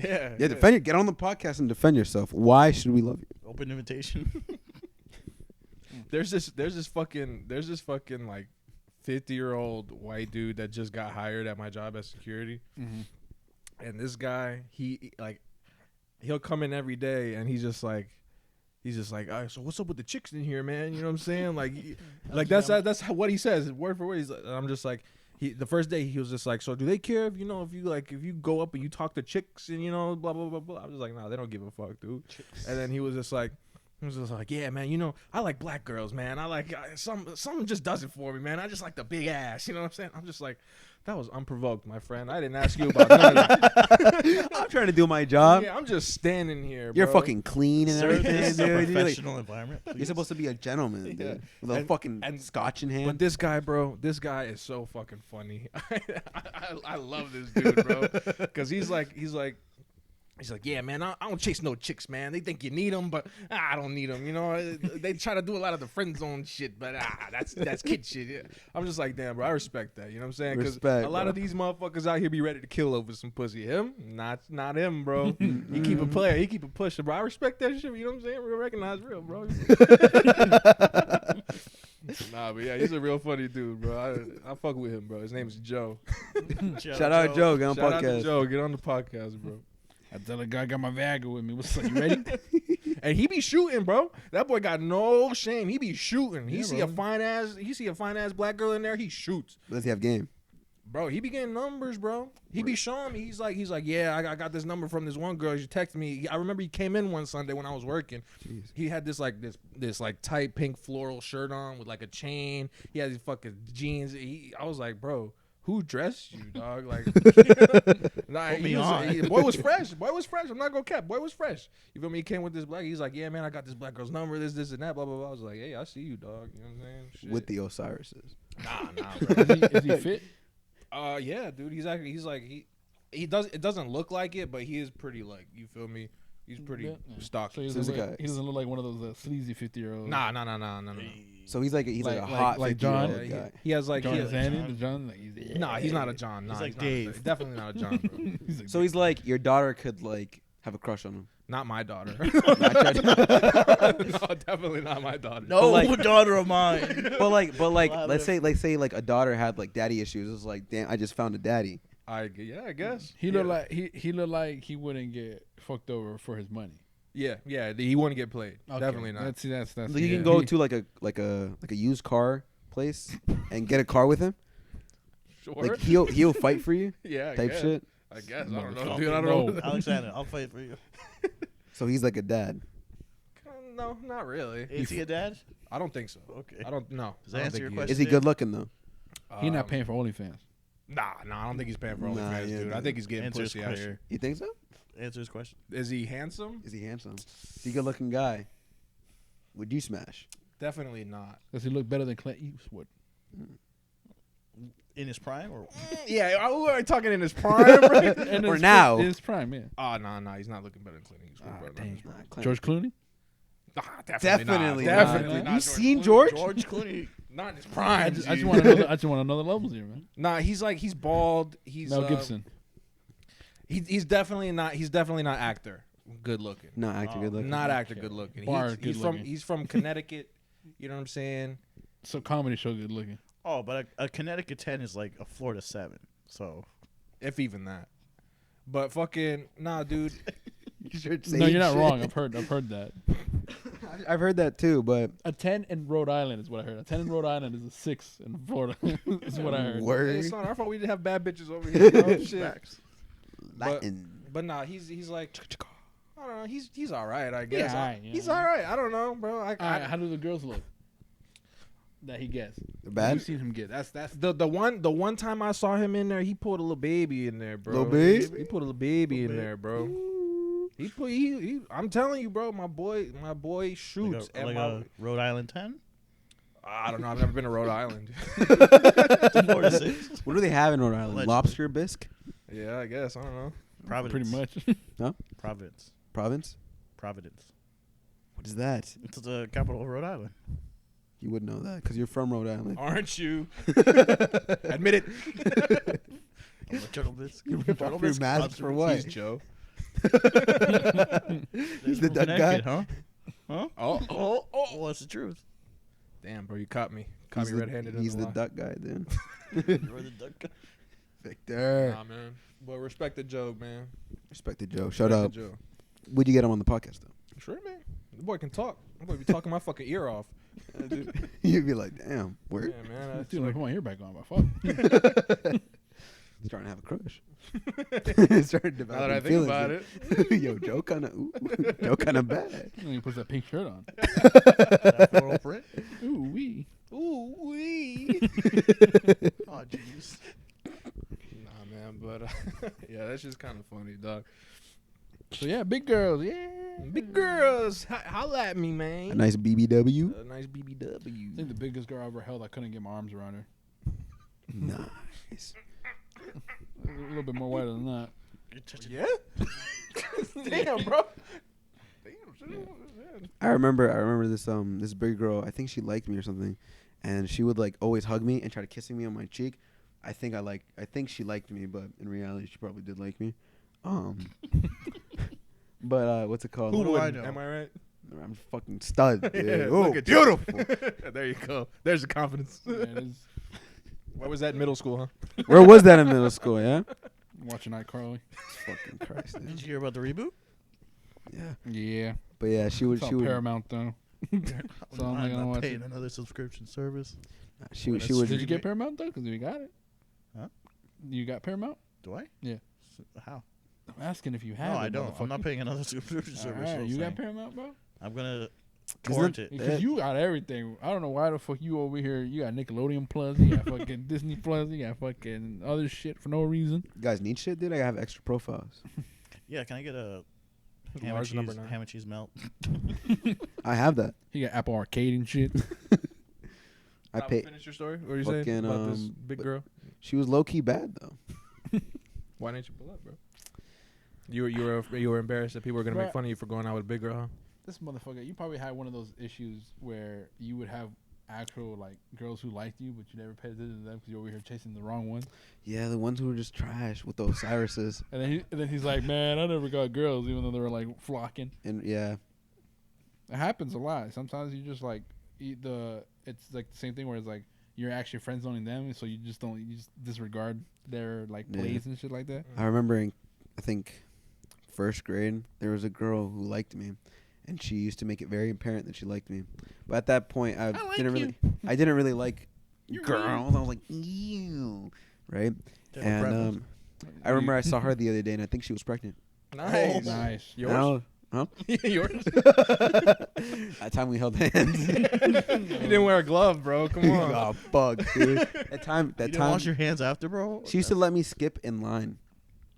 Yeah. Yeah, defend it. Get on the podcast and defend yourself. Why should we love you? Open invitation. There's this fucking like 50-year-old white dude that just got hired at my job as security. Mm-hmm. And this guy, he'll come in every day and he's just like, all right, so what's up with the chicks in here, man? You know what I'm saying? Like that's what he says, word for word. He's like, I'm just like, the first day he was just like, so do they care if you go up and you talk to chicks and blah blah blah blah. I was like, nah, they don't give a fuck, dude. And then he was just like, yeah, man, I like black girls, man. I like something just does it for me, man. I just like the big ass. You know what I'm saying? I'm just like, that was unprovoked, my friend. I didn't ask you about none of that. I'm trying to do my job. Yeah, I'm just standing here. You're bro. fucking clean and Sir, everything, this is a dude. You're, like- professional environment. you're Please. supposed to be a gentleman, Yeah. dude. With a And- fucking and- scotch in hand. But this guy, bro, is so fucking funny. I love this dude, bro, because he's like, yeah, man, I don't chase no chicks, man. They think you need them, but I don't need them. They try to do a lot of the friend zone shit, but that's kid shit. Yeah. I'm just like, damn, bro, I respect that. You know what I'm saying? Because Respect, a lot bro. of these motherfuckers out here be ready to kill over some pussy. Him, not him, bro. He keep a player. He keep it pushing, bro. I respect that shit. You know what I'm saying? Real recognize real, bro. Nah, but yeah, he's a real funny dude, bro. I fuck with him, bro. His name is Joe. Shout out Joe. Get on Shout out to podcast. Joe. Get on the podcast, bro. I tell the guy I got my Viagra with me. What's up? You ready? And he be shooting, bro. That boy got no shame. He be shooting. He Yeah, see bro. a fine ass black girl in there. He shoots, Does he have game? bro. He be getting numbers, bro. He be showing me. He's like, yeah, I got this number from this one girl. She texted me. I remember he came in one Sunday when I was working. Jeez. He had this tight pink floral shirt on with like a chain. He had these fucking jeans. I was like, bro, who dressed you, dog? Like, nah, Put me on. boy was fresh. Boy was fresh. I'm not gonna cap. Boy was fresh. You feel me? He came with this black. He's like, yeah, man, I got this black girl's number. This, and that. Blah blah blah. I was like, hey, I see you, dog. You know what I'm saying? Shit. With the Osiris's. nah, bro. Is he fit? Yeah, dude. He does. It doesn't look like it, but he is pretty. Like, you feel me? He's pretty Yeah. So stocky. he So he's doesn't, like look, he doesn't look like one of those sleazy 50-year-olds. Nah. So he's like a Like- hot like 50-year-old John? Yeah, guy. he has like John he is has, Andy, the John. Like, he's, nah, he's not a John. Nah, He's like not a- Dave. definitely not a John, bro. he's like, So he's like your daughter could like have a crush on him. Not my daughter. Not your- No, definitely not my daughter. No, like- daughter of mine. but like Well, let's say like a daughter had like daddy issues. It's like, damn, I just found a daddy. I guess. he Yeah. look like he look like he wouldn't get fucked over for his money. Yeah, he wouldn't get played. Okay. Definitely not. That's Like, you can go to like a used car place and get a car with him. Sure. Like he'll fight for you yeah, I type guess. shit. I guess. I don't know, Motherfucker. dude. I don't No. know. Alexander, I'll fight for you. So he's like a dad. No, not really. Is he a dad? I don't think so. Okay. I don't know. Does that I don't answer think your he question? Is he good looking though? He's not paying for OnlyFans. Nah, I don't think he's paying for Nah, OnlyFans, yeah, dude. I dude. think he's getting Answer his pussy out question. here. You think so? Answer his question. Is he handsome? Is he handsome? Is he a good looking guy? Would you smash? Definitely not. Does he look better than Clint Eastwood? In his prime, or Yeah, we are talking in his prime. Right? In Or his now. In his prime, yeah. Oh, no, he's not looking better than Clint Eastwood. Ah, bro. Not dang. in his prime. George Clooney? Definitely not. not. Definitely not. You seen George? George Clooney. Not in his I prime. just, I just dude. want another. I just want another levels here, man. Nah, he's bald. He's Mel Gibson. He's definitely not. He's definitely not actor. Good looking. No, actor good looking. Not actor. Good looking. Bar He's good from. looking. He's from Connecticut. You know what I'm saying? So comedy show good looking. Oh, but a Connecticut 10 is like a Florida 7. So If even that. But fucking nah, dude. No, you're not wrong. I've heard that. I've heard that too, but A 10 in Rhode Island is what I heard. A 10 in Rhode Island is a 6 in Florida. is what I heard. word It's not our fault. We didn't have bad bitches over here. Bro. Shit. facts. Latin. But nah, he's like. I don't know. He's all right. I guess. Yeah, alright, yeah. He's all right. I don't know, bro. All right, how do the girls look? That he gets. They're bad. You've seen him get. That's The one time I saw him in there, he pulled a little baby in there, bro. Little baby? He put a little baby in there, bro. He I'm telling you, bro. My boy shoots. Like at a Rhode Island 10? I don't know. I've never been to Rhode Island. Florida 6? What do they have in Rhode Island? Allegedly. Lobster bisque? Yeah, I guess. I don't know. Providence. pretty much. Providence. Province? Providence. What is that? It's the capital of Rhode Island. You would know that because you're from Rhode Island. Aren't you? Admit it. I'm a turtle bisque. You rip off your mask for what? He's Joe. He's the duck guy. Huh? Huh? Oh. Well, that's the truth. Damn, bro, you caught me. Caught He's me the- red-handed. He's in the lie. duck guy, then. You're the duck guy. Victor. Nah, man. But respect the joke, man. Respect to Joe. Shut Respect up. the Joe. Would you get him on the podcast though? Sure, man. The boy can talk. The boy be talking my fucking ear off. You'd be like, damn, Yeah, we're man. That's Dude, like, come on, you're back on, but fuck. starting to have a crush. starting to now that I develop think about it. it. Yo, Joe kind of, Joe kind of bad. And he puts that pink shirt on. That floral print. Ooh wee. Ooh wee. Oh, jeez. Nah, man. But yeah, that's just kind of funny, dog. So yeah, big girls, yeah. Big girls, holla at me, man. A nice BBW. A nice I think BBW. the biggest girl I ever held, I couldn't get my arms around her. Nice. A little bit more wider than that. You're touching Yeah. Damn, bro. I remember this this big girl. I think she liked me or something, and she would like always hug me and try to kissing me on my cheek. I think she liked me, but in reality, she probably did like me. But what's it called? Who do I know? Am I right? I'm a fucking stud. Yeah, Dude. look Oh, at you. beautiful. There you go. There's the confidence. Yeah, it is. What was that in middle school, huh? Where was that in middle school? Yeah. Watching iCarly. Fucking Christ. Did Dude. you hear about the reboot? Yeah. Yeah. But yeah, she would. It's She on would. Paramount though. So I'm not I'm gonna not watch paying it. another subscription service. She When she it's would. Did you get remake. Paramount though? Because you got it. Huh? You got Paramount? Do I? Yeah. How? I'm asking if you have. No, it, I don't. I'm not motherfucker. paying another subscription service. Alright, so you got saying. Paramount, bro? I'm gonna Isn't torrent it. Because you got everything. I don't know why the fuck you over here. You got Nickelodeon Plus. You got fucking Disney Plus. You got fucking other shit for no reason. You guys need shit, dude. I have extra profiles. Yeah, can I get a ham and, Large cheese, number 9. ham and cheese melt? I have that. You got Apple Arcade and shit. I pay. Finish your story. What are you saying Fucking, about this um, big but- girl? She was low key bad though. Why didn't you pull up, bro? You were embarrassed that people were gonna make Bruh. fun of you for going out with a big girl, huh? This motherfucker, you probably had one of those issues where you would have actual like girls who liked you, but you never paid attention to them because you're over here chasing the wrong one. Yeah, the ones who were just trash with those Cyruses. And then he's like, man, I never got girls, even though they were like flocking. And yeah, It happens a lot. Sometimes you just like it's like the same thing where it's like you're actually friend zoning them, so you just disregard their like Yeah. plays and shit like that. I remember in, I think first grade, there was a girl who liked me, and she used to make it very apparent that she liked me. But at that point, I didn't really like girls. I was like, ew, right? And I remember I saw her the other day, and I think she was pregnant. Nice. Nice. Yours? Huh? Yours? That time we held hands. You didn't wear a glove, bro. Come on. Oh, fuck, dude. That You didn't time, wash your hands after, bro? she used to let me skip in line.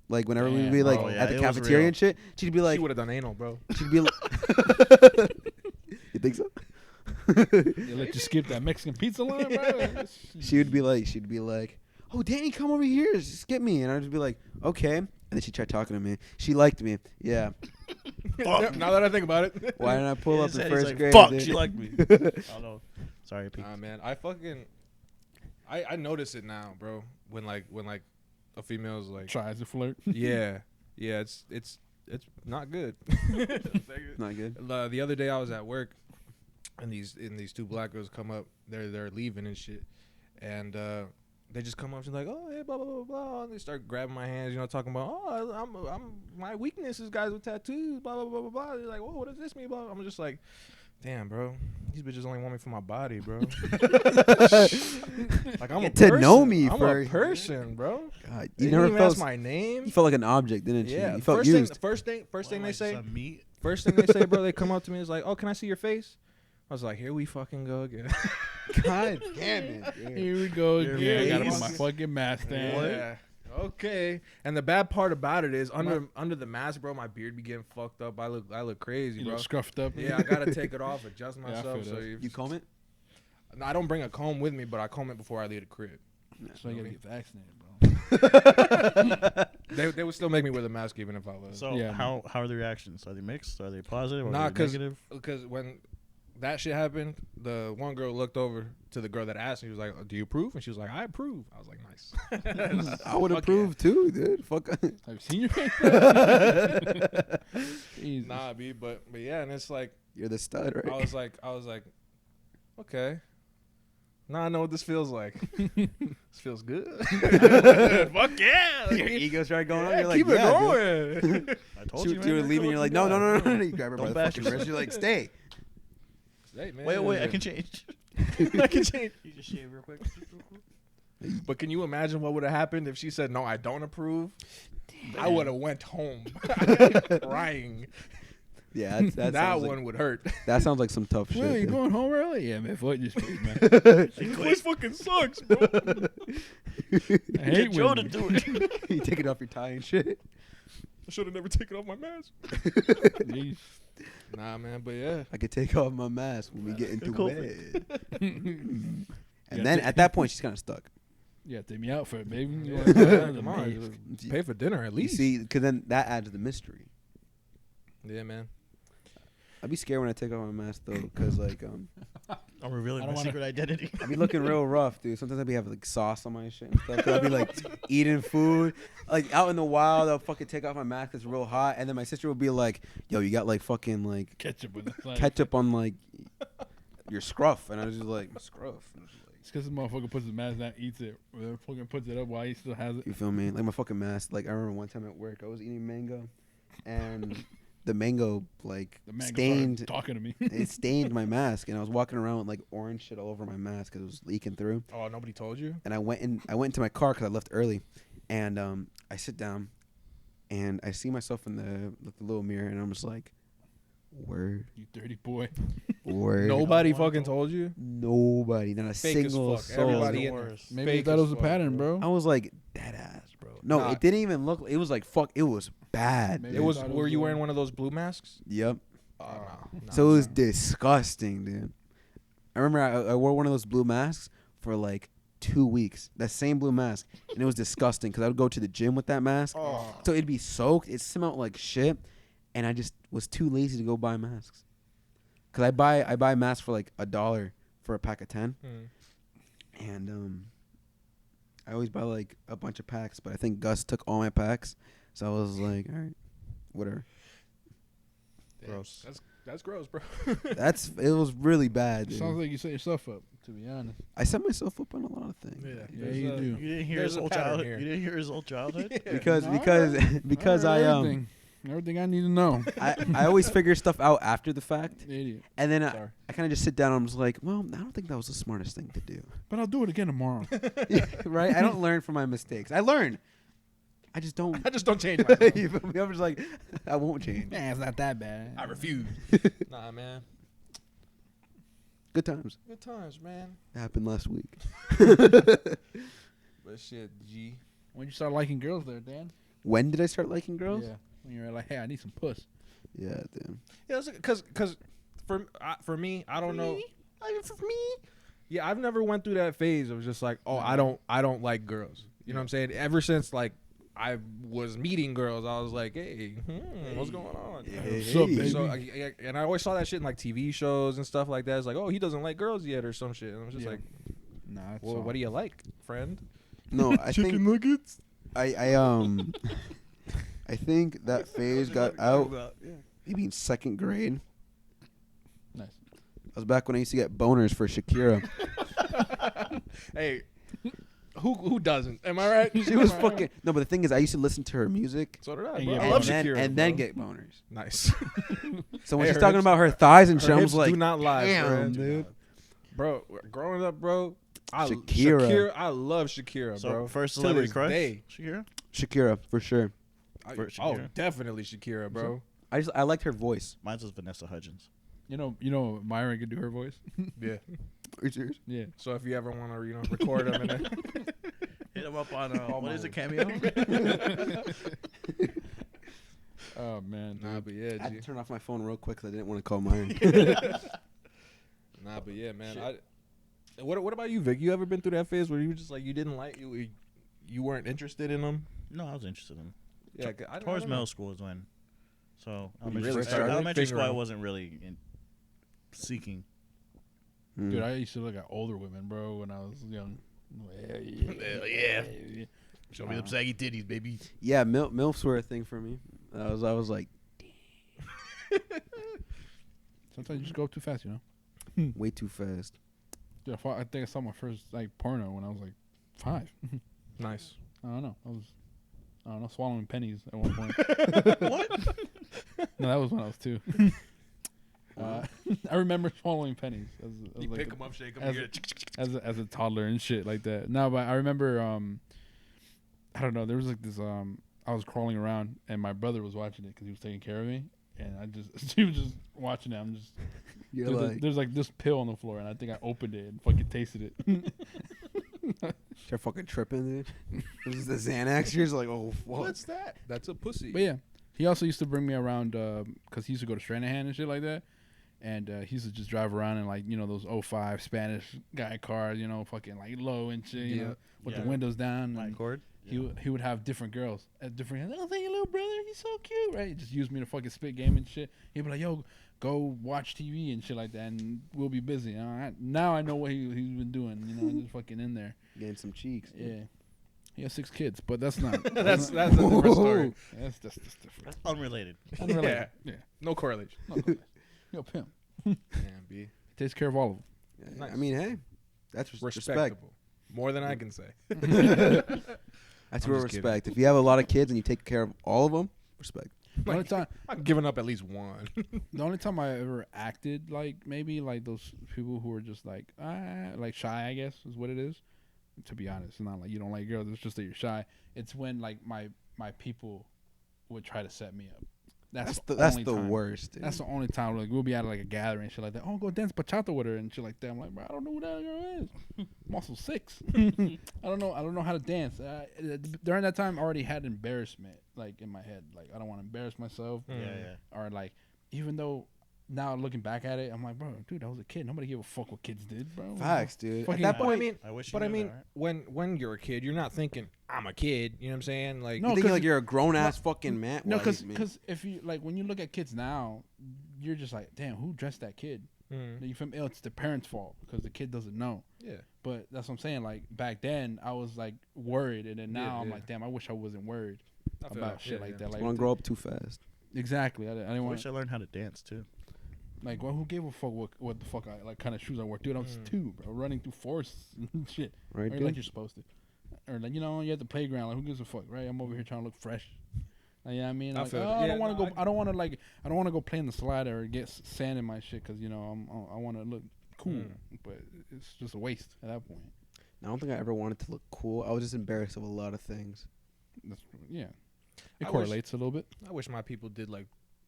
Like, whenever we'd Damn, be, like, bro. Yeah, at the it was cafeteria real. and shit, she'd be She like, would have done anal, bro. she'd be like, you think so? They let you skip that Mexican pizza line, bro. She'd be like, oh, Danny, come over here, skip me. And I'd just be like, okay. And then she'd try talking to me. She liked me. Yeah. Now that I think about it. Why didn't I pull He up in said, first he's like, grade? Fuck, dude? she liked me. Oh, no. Sorry, Pete. Nah, man. I notice it now, bro. When a female's like, Tries to flirt. yeah, it's not good. Not good. The other day I was at work, and these two black girls come up. They're leaving and shit, and they just come up. She's like, oh, hey, blah blah blah blah. And they start grabbing my hands, talking about, oh, I'm my weakness is guys with tattoos, blah blah blah blah blah. They're like, oh, what does this mean? Blah. I'm just like, damn, bro, these bitches only want me for my body, bro. Like I'm Get a to person. know me I'm first. a person, bro. God, They you didn't never even felt. ask my name. You felt like an object, didn't you? Yeah, You felt first used. thing they say. Some meat? First thing they say, bro, they come up to me, is like, oh, can I see your face? I was like, here we fucking go again. God damn it. dude. Here we go Your again. I gotta put face. my fucking mask down. Yeah. Okay. And the bad part about it is under the mask, bro, my beard be getting fucked up. I look crazy, You bro. know, scruffed up. Yeah, I gotta take it off, adjust Yeah, I myself. feel So that. if You comb it? No, I don't bring a comb with me, but I comb it before I leave the crib. So you gotta get vaccinated, bro. They would still make me wear the mask even if I was. So Yeah, how are the reactions? Are they mixed? Are they positive? Are Nah, they negative? because when that shit happened, the one girl looked over to the girl that asked me. She was like, do you approve? And she was like, I approve. I was like, nice. I would Fuck approve too, dude. Fuck. Have you seen your face? Jesus. Nah, B, but yeah, and it's like, You're the stud, right? I was like, okay. Now I know what this feels like. This feels good. Fuck yeah. Your ego started going on. Yeah, You're like, keep it yeah, going. I told Dude. you, man. You were leaving. You're like, no. You grab her by Don't the bash fucking yourself. wrist. You're like, stay. Hey, man. Wait, I can change. I can change. You just shave real quick. But can you imagine what would have happened if she said, no, I don't approve? I would have went home crying. Yeah, that That sounds one would hurt. that sounds like some tough shit. Well, you dude. going home early? Yeah, man. Fuck this place, man. This fucking sucks, bro. I hate Get Joe to women. do it. You taking off your tie and shit. I should have never taken off my mask. Jeez. Nah, man, but yeah. I could take off my mask when we get into Cool. bed. And Yeah, then take- at that point, she's kind of stuck. Yeah, take me out for it, baby. You Yeah, want man, to come on. Just pay for dinner at You least. see, because then that adds to the mystery. Yeah, man. I'd be scared when I take off my mask though, because like I'm revealing I my don't wanna- secret identity. I be looking real rough, dude. Sometimes I be having like sauce on my shit and stuff. I'll be like eating food, like out in the wild. I'll fucking take off my mask. It's real hot, and then my sister will be like, "Yo, you got like fucking like ketchup with the ketchup on like your scruff," and I was just like, "Scruff." And I was just like, It's because the motherfucker puts his mask down, eats it, or fucking puts it up while he still has it. you feel me? Like my fucking mask. Like I remember one time at work, I was eating mango, and the mango like The man stained. talking to me. It stained my mask, and I was walking around with like orange shit all over my mask because it was leaking through. Oh, nobody told you? And I went into my car because I left early, and I sit down, and I see myself in the little mirror, and I'm just like, word, You dirty boy. word. Nobody No one fucking told- told you? Nobody, not a Fake as single fuck. soul. Everybody the in there. worst. Maybe Fake they thought it as was a fuck, pattern, bro. bro. I was like, dead ass, bro. No, Nah. it didn't even look. It was like fuck. It was bad. Maybe It was. thought it Were was you a- wearing one of those blue masks? Yep. Oh, no. So it was disgusting, dude. I remember I wore one of those blue masks for like 2 weeks. That same blue mask, and it was disgusting because I would go to the gym with that mask. Oh. So it'd be soaked. It smelled like shit, and I just was too lazy to go buy masks. Cause I buy masks for like $1 for a pack of 10, and I always buy like a bunch of packs. But I think Gus took all my packs, so I was like, all right, whatever. Gross. That's gross, bro. It was really bad. Dude. Sounds like you set yourself up, to be honest. I set myself up on a lot of things. Yeah, you do. You didn't hear There's his a whole pattern childhood. here. You didn't hear his whole childhood. Because No, because I heard I everything. Everything I need to know. I always figure stuff out after the fact, Idiot. and then Sorry. I kind of just sit down and I'm just like, well, I don't think that was the smartest thing to do. But I'll do it again tomorrow. Right? I don't learn from my mistakes. I learn. I just don't. I just don't change myself. You feel me? I'm just like, I won't change. Man, it's not that bad. I refuse. Nah, man. Good times. Good times, man. It happened last week. But shit, G. When you start liking girls there, Dan? When did I start liking girls? Yeah. When you're like, hey, I need some puss. Yeah, damn. Yeah, because for me, I don't know. For me. Yeah, I've never went through that phase of just like, oh, I don't like girls. You know what I'm saying? Ever since like I was meeting girls, I was like, hey, what's going on? What's up, baby? So and I always saw that shit in like TV shows and stuff like that. It's like, oh, he doesn't like girls yet or some shit. And I'm just like, nah, that's well, what do you like, friend? No, I think nuggets. I think that phase got out maybe in second grade. Nice. That was back when I used to get boners for Shakira. Hey, who doesn't? Am I right? She was fucking no, but the thing is, I used to listen to her music So did I. And Bro. get I love boners. and Shakira. then bro. get boners. Nice. So when Hey, she's her talking hips- about her thighs and Her shit, I was hips like, do not lie, damn, bro. dude. Bro, growing up, bro, Shakira. I love Shakira, So bro. first To celebrity this crush, day. Shakira. Shakira for sure. For Oh, Shakira. definitely Shakira, bro. I liked her voice. Mine was Vanessa Hudgens. You know, Myron could do her voice. Yeah. Are you serious? Yeah. So if you ever want to, record them, and Hit him up on what is my- it, Cameo? Oh man. nah, Dude. but yeah, I had to G. turn off my phone real quick because I didn't want to call Myron. Nah, but yeah, man. What about you, Vic? You ever been through that phase where you just like you didn't like you weren't interested in them? No, I was interested in. Yeah, Towards middle school is when. So When you elementary, really started elementary school, I figuring- wasn't really seeking. Dude, I used to look at older women, bro, when I was young. Hell yeah. Show me them saggy titties, baby. Yeah, MILFs were a thing for me. I was like, Sometimes you just go too fast, you know. way too fast. Dude, I think I saw my first like porno when I was like 5. Nice. I don't know. I don't know, swallowing pennies at one point. What? No, that was when I was 2. I remember swallowing pennies as You like pick them up, shake them, as- you get as a toddler and shit like that. No, but I remember I don't know, there was like this I was crawling around and my brother was watching it because he was taking care of me, and he was just watching it. I'm just there's like this pill on the floor, and I think I opened it and fucking tasted it. You're fucking tripping, dude. This is the Xanax. You're just like, oh, fuck. What's that? That's a pussy. But yeah, he also used to bring me around because he used to go to Stranahan and shit like that. And he used to just drive around in like, you know, those '05 Spanish guy cars, you know, fucking like low and shit, you know, with the windows down. My And cord. he would have different girls at different. Oh, thank you, little brother. He's so cute, right? He just used me to fucking spit game and shit. He'd be like, yo, go watch TV and shit like that, and we'll be busy. Now I know what he's been doing. You know, just fucking in there. Getting some cheeks. Dude. Yeah. He has 6 kids, but that's not. that's not- a different story. That's different. That's unrelated. Unrelated. Yeah. No correlation. Yo, pimp. Damn, B. Takes care of all of them. Yeah, Nice. I mean, hey, that's respect. Respectable. More than I can say. That's I'm real just kidding. respect. If you have a lot of kids and you take care of all of them, respect. The only time, I'm giving up at least one. the only time I ever acted like maybe like those people who are just like shy, I guess is what it is. To be honest, it's not like you don't like girls. It's just that you're shy. It's when like my people would try to set me up. That's the That's only the time. worst. Dude. That's the only time like we'll be at like a gathering and shit like that. Oh, go dance bachata with her and shit like that. I'm like, bro, I don't know who that girl is. I'm also 6. I don't know how to dance. During that time, I already had embarrassment like in my head. Like I don't want to embarrass myself. Yeah. Or like even though now looking back at it, I'm like, bro, dude, I was a kid. Nobody gave a fuck what kids did, bro. Facts, dude. At Fucking- that But I point, mean, I wish. You but I knew mean, that, right? when you're a kid, you're not thinking I'm a kid. You know what I'm saying? Like, No, you think 'cause- like you're a grown ass fucking man. No, Well, I mean, because if you like when you look at kids now, you're just like, damn, who dressed that kid? You feel me? It's the parents' fault because the kid doesn't know. yeah. But that's what I'm saying. Like back then, I was like worried, and then now I'm yeah. like, damn, I wish I wasn't worried I feel about that. shit Yeah, like yeah. that. Like, want to grow up too fast. exactly. I didn't I want wish I learned how to dance too. like, well, who gave a fuck what the fuck I like kind of shoes I wore? Dude, I was 2, bro, running through forests and shit. Right, Or dude? like you're supposed to, or like you know, you're at the playground. Like, who gives a fuck, right? I'm over here trying to look fresh. Like, you know what I mean? I Like, feel it. I Yeah, don't want no, to go. I don't want to like. I don't want to go play in the slider or get sand in my shit because I want to look cool. But it's just a waste at that point. I don't think I ever wanted to look cool. I was just embarrassed of a lot of things. Yeah, it I correlates a little bit. I wish my people did like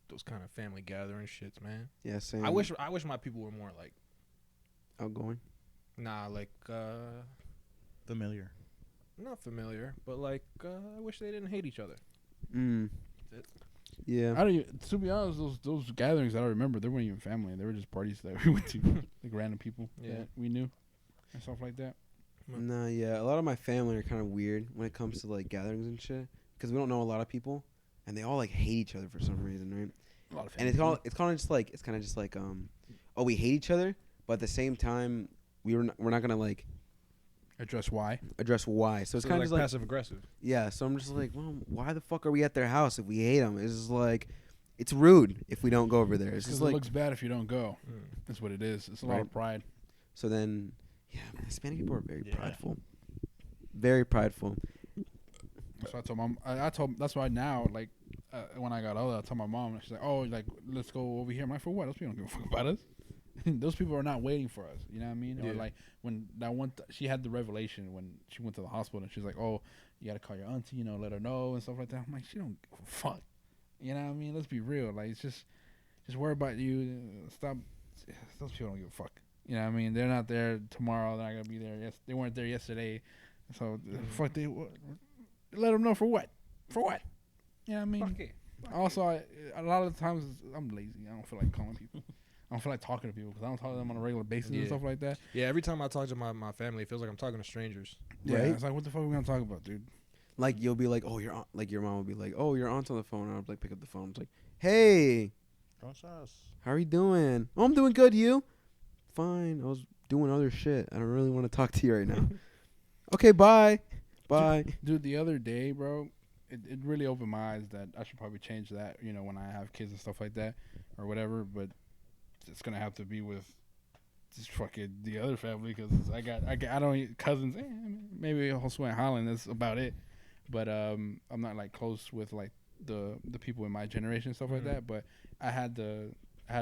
those kind of family gathering shits, man. Yeah, same. I wish my people were more like outgoing. like Familiar. not familiar, but like I wish they didn't hate each other. Mm. That's it. Yeah. I don't even, to be honest, those gatherings that I remember, they weren't even family. They were just parties that we went to, like random people that we knew and stuff like that. Nah, yeah. A lot of my family are kind of weird when it comes to like gatherings and shit because we don't know a lot of people, and they all like hate each other for some reason, right? A lot of And it's kind of just like oh, we hate each other, but at the same time we're not gonna like address why. address why. So it's So kind like of just like passive aggressive. yeah. So I'm just like, well, why the fuck are we at their house if we hate them? It's just like it's rude if we don't go over there. It's Because just it like looks bad if you don't go. That's what it is. It's a lot Right. of pride. so then yeah, man, Hispanic people are very Yeah. prideful, very prideful. So I told mom. I told that's why now like when I got older, I told my mom. She's like, "Oh, like let's go over here." I'm like, "For what? Those people don't give a fuck about us. Those people are not waiting for us." You know what I mean? Or Yeah. like when that one, she had the revelation when she went to the hospital, and she's like, "Oh, you gotta call your auntie, let her know and stuff like that." I'm like, she don't give a fuck. You know what I mean? Let's be real. Like it's just worry about you. Stop. Those people don't give a fuck. You know what I mean? They're not there tomorrow. They're not gonna be there. Yes, they weren't there yesterday. So fuck they. Let them know for what? For what? You know what I mean? Fuck it. Also, a lot of the times I'm lazy. I don't feel like calling people. I don't feel like talking to people because I don't talk to them on a regular basis and Yeah. stuff like that. Yeah, every time I talk to my family, it feels like I'm talking to strangers. Yeah, Right. it's like, what the fuck are we gonna talk about, dude? Like you'll be like, oh, your aunt, like your mom will be like, oh, your aunt's on the phone. And I'll like pick up the phone. It's like, hey, how are you doing? Oh, I'm doing good. You? Fine. I was doing other shit. I don't really want to talk to you right now. Okay, bye. Bye. Dude, the other day, bro, it really opened my eyes that I should probably change that, when I have kids and stuff like that or whatever, but it's going to have to be with just fucking the other family because I don't cousins, maybe Josue and Holland, that's about it. But I'm not like close with like the people in my generation and stuff like that, but I had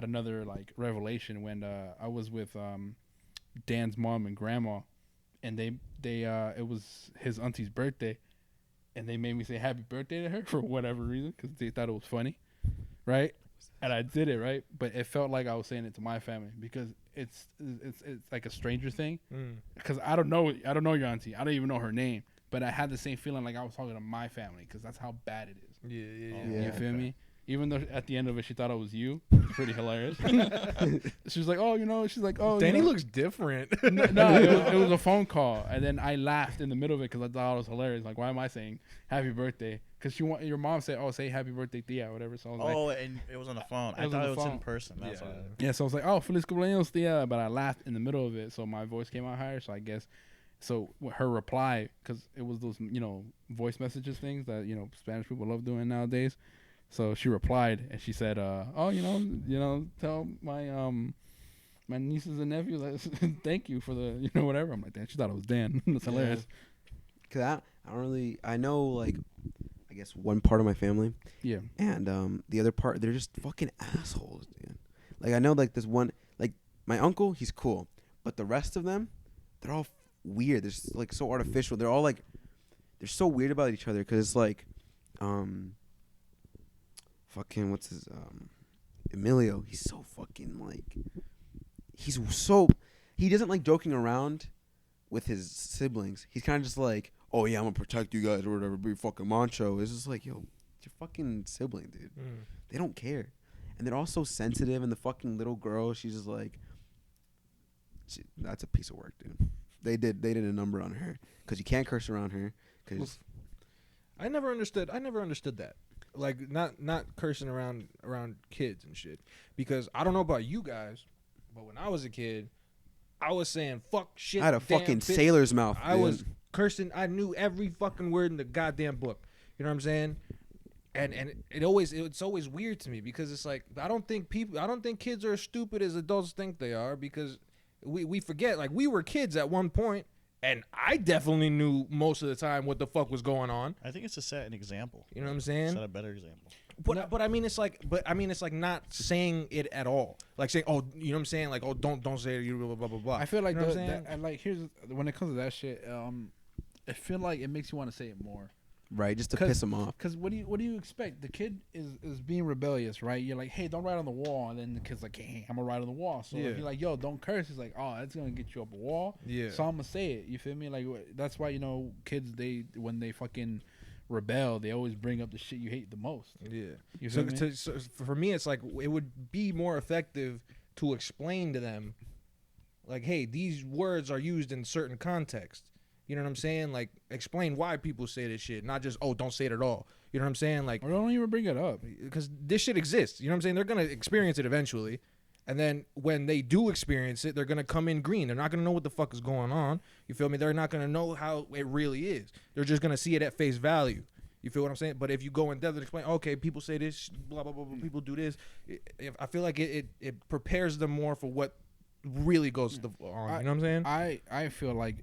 another like revelation when I was with Dan's mom and grandma, and they it was his auntie's birthday, and they made me say happy birthday to her for whatever reason because they thought it was funny, right? And I did it, right? But it felt like I was saying it to my family because it's like a stranger thing. Because I don't know your auntie. I don't even know her name. But I had the same feeling like I was talking to my family because that's how bad it is. Yeah. You feel me? Even though at the end of it she thought it was you. It's pretty hilarious. She was like, she's like, Danny looks different. No, it was a phone call, and then I laughed in the middle of it because I thought it was hilarious. Like, why am I saying happy birthday? Because your mom said, "Oh, say happy birthday, tia," or whatever. So I was like, And it was on the phone. It I was on thought the it was in phone. person. That's why. yeah. So I was like, "Oh, feliz cumpleaños, tia," but I laughed in the middle of it, so my voice came out higher. So I guess, her reply, because it was those voice messages things that Spanish people love doing nowadays. So she replied and she said, tell my nieces and nephews thank you for the whatever. I'm like, damn, she thought it was Dan. That's hilarious. Cause I know like, I guess one part of my family. Yeah. And the other part, they're just fucking assholes, dude. Like I know like this one, like my uncle, he's cool, but the rest of them, they're all weird. They're just, like so artificial. They're all like, they're so weird about each other because it's like, fucking what's his Emilio. He's so fucking like, he doesn't like joking around with his siblings. He's kind of just like, oh yeah, I'm gonna protect you guys or whatever. Be fucking macho. It's just like, yo, it's your fucking sibling, dude. They don't care, and they're all so sensitive. And the fucking little girl, she's just like, that's a piece of work, dude. They did a number on her because you can't curse around her. Cause I never understood that. Like not cursing around kids and shit. Because I don't know about you guys, but when I was a kid, I was saying fuck shit. I had a damn fucking bitch. sailor's mouth. I dude. was cursing. I knew every fucking word in the goddamn book. You know what I'm saying? And it's always weird to me because it's like I don't think kids are as stupid as adults think they are because we forget like we were kids at one point and I definitely knew most of the time what the fuck was going on. I think it's to set an example. You know what I'm saying? Set a better example. But I mean, it's like, not saying it at all. Like saying, oh, you know what I'm saying? Like, oh, don't say it, you blah blah blah blah. I feel like you know what I'm saying? and like here's when it comes to that shit. I feel like it makes you want to say it more. Right, just to piss them off. Because what do you expect? The kid is being rebellious, right? You're like, hey, don't write on the wall, and then the kid's like, hey, I'm gonna write on the wall. So if you're like, yo, don't curse, he's like, oh, that's gonna get you up a wall. Yeah. So I'm gonna say it. You feel me? Like that's why kids when they fucking rebel, they always bring up the shit you hate the most. Yeah. You feel me? So for me, it's like it would be more effective to explain to them, like, hey, these words are used in certain contexts. You know what I'm saying? Like, explain why people say this shit, not just, oh, don't say it at all. You know what I'm saying? Like, Or don't even bring it up. because this shit exists. You know what I'm saying? They're gonna experience it eventually, and then when they do experience it, they're gonna come in green. They're not gonna know what the fuck is going on. You feel me? They're not gonna know how it really is. They're just gonna see it at face value. You feel what I'm saying? But if you go in depth and explain, okay, people say this, blah blah blah, blah people do this. I feel like it prepares them more for what really goes on. You know what I'm saying? I feel like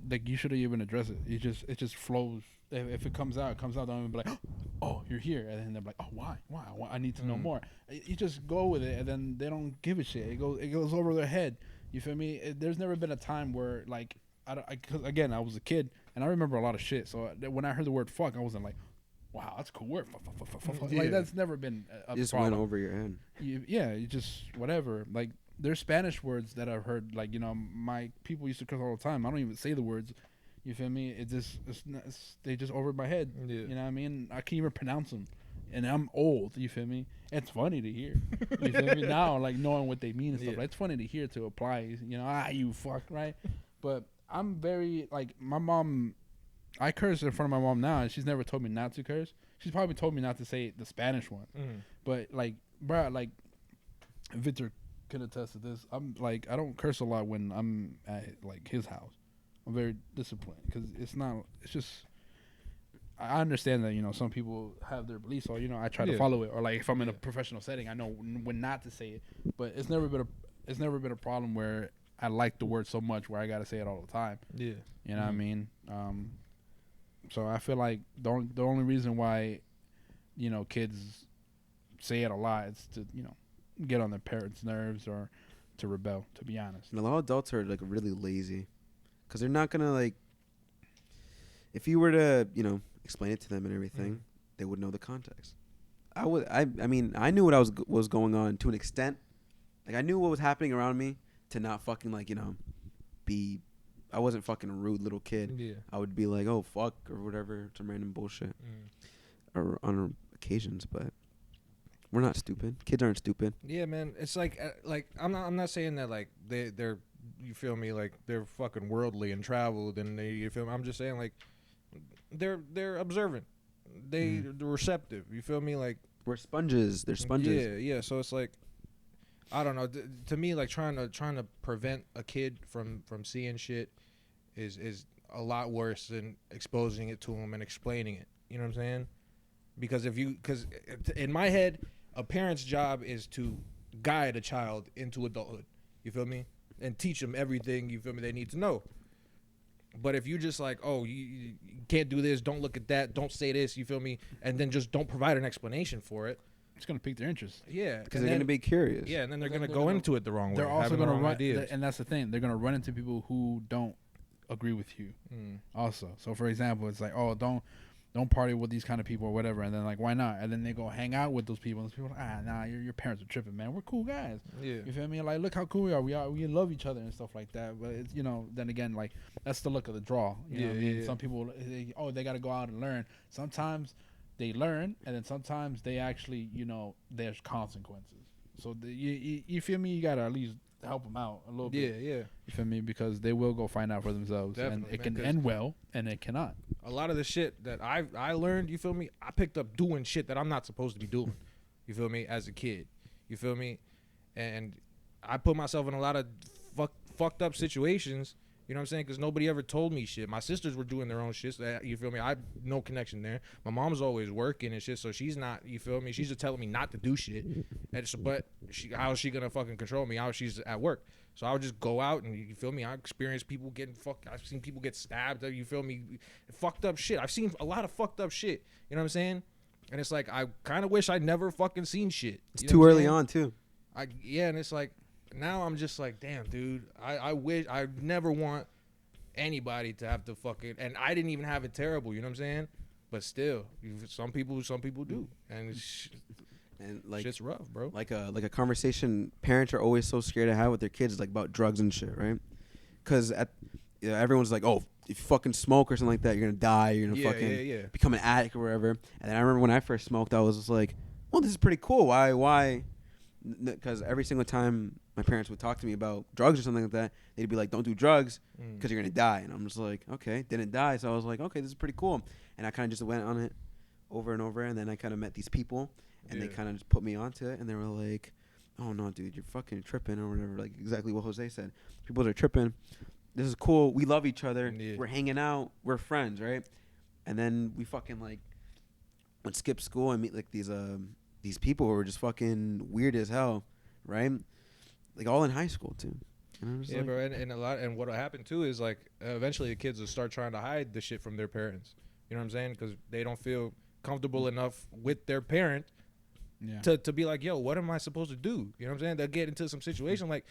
like you should have even addressed it. It just flows. If it comes out, it comes out. Don't even be like, oh, you're here, and then they're like, oh, why? I need to know more. You just go with it, and then they don't give a shit. It goes over their head. You feel me? There's never been a time where like cause again, I was a kid, and I remember a lot of shit. So when I heard the word fuck, I wasn't like, wow, that's a cool word. Fuck. Like that's never been a Just problem. went over your head. You just whatever. Like there's Spanish words that I've heard. Like my people used to curse all the time. I don't even say the words. You feel me? They just over my head. Yeah. You know what I mean? I can't even pronounce them, and I'm old. You feel me? It's funny to hear. You feel me? Now, like knowing what they mean and stuff. Yeah. Like, it's funny to hear to apply. You know, you fuck, right? But I'm very like my mom. I curse in front of my mom now, and she's never told me not to curse. She's probably told me not to say the Spanish one. But like, bro, like Victor can attest to this. I'm like, I don't curse a lot when I'm at like his house. I'm very disciplined because it's just, I understand that, some people have their beliefs, so, I try to follow it. Or like if I'm in a professional setting, I know when not to say it, but it's never been a problem where I like the word so much where I got to say it all the time. Yeah. You know what I mean? So I feel like the only reason why, kids say it a lot is to, get on their parents' nerves or to rebel, to be honest. And a lot of adults are like really lazy. Because they're not going to, like, if you were to, explain it to them and everything, they would know the context. I mean, I knew what was going on to an extent. Like, I knew what was happening around me to not fucking, like, I wasn't fucking a rude little kid. Yeah. I would be like, oh, fuck, or whatever, some random bullshit. Or on occasions, but we're not stupid. Kids aren't stupid. Yeah, man. It's like I'm not saying that, like, they're you feel me, like they're fucking worldly and traveled and you feel me. I'm just saying, like, they're observant, they're receptive. You feel me? Like, we're sponges. They're sponges. Yeah. So it's like, I don't know. To me, like trying to prevent a kid from seeing shit is a lot worse than exposing it to him and explaining it. You know what I'm saying? Because in my head, a parent's job is to guide a child into adulthood. You feel me? And teach them everything, you feel me, they need to know. But if you just like, oh, you can't do this, don't look at that, don't say this, you feel me, and then just don't provide an explanation for it, it's gonna pique their interest. Yeah, because they're gonna be curious. Yeah, and then they're gonna go into it the wrong way. They're also gonna run, ideas. and that's the thing. They're gonna run into people who don't agree with you. Also, so for example, it's like, oh, don't party with these kind of people or whatever, and then like, why not? And then they go hang out with those people, and those people are like, nah, your parents are tripping, man. We're cool guys. Yeah, you feel me? Like, look how cool we are. We love each other and stuff like that. But it's, then again, like, that's the look of the draw. You know what I mean? Some people, they got to go out and learn. Sometimes they learn, and then sometimes they actually, there's consequences. So you feel me? You gotta at least help them out a little bit. Yeah. You feel me? Because they will go find out for themselves. Definitely, and it can end well, and it cannot. A lot of the shit that I learned, you feel me, I picked up doing shit that I'm not supposed to be doing. You feel me? As a kid. You feel me? And I put myself in a lot of fucked up situations, You know what I'm saying? Because nobody ever told me shit. My sisters were doing their own shit. So you feel me? I no connection there. My mom's always working and shit, so she's not. You feel me? She's just telling me not to do shit. And so, but how is she gonna fucking control me? How she's at work? So I would just go out and you feel me? I experienced people getting fucked. I've seen people get stabbed. You feel me? Fucked up shit. I've seen a lot of fucked up shit. You know what I'm saying? And it's like I kind of wish I never fucking seen shit. It's You know too what I'm early saying? on too. And it's like now I'm just like, damn, dude. I wish I never want anybody to have to fucking, and I didn't even have it terrible. You know what I'm saying? But still, some people do, and And like shit's rough, bro. like a conversation parents are always so scared to have with their kids, like about drugs and shit, right? Because everyone's like, oh, if you fucking smoke or something like that, you're gonna die. You're gonna fucking become an addict or whatever. And then I remember when I first smoked, I was just like, well, this is pretty cool. Why? Because every single time my parents would talk to me about drugs or something like that, they'd be like, don't do drugs because you're gonna die. And I'm just like, okay, didn't die. So I was like, okay, this is pretty cool. And I kind of just went on it over and over. And then I kind of met these people. And they kind of just put me onto it, and they were like, "Oh no, dude, you're fucking tripping," or whatever. Like exactly what Jose said. People are tripping. This is cool. We love each other. Yeah. We're hanging out. We're friends, right? And then we fucking like would skip school and meet like these people who were just fucking weird as hell, right? Like all in high school too. And I was like, Bro. And what happened too is like eventually the kids will start trying to hide the shit from their parents. You know what I'm saying? Because they don't feel comfortable enough with their parent. Yeah. To be like, yo, what am I supposed to do? You know what I'm saying? They'll get into some situation like,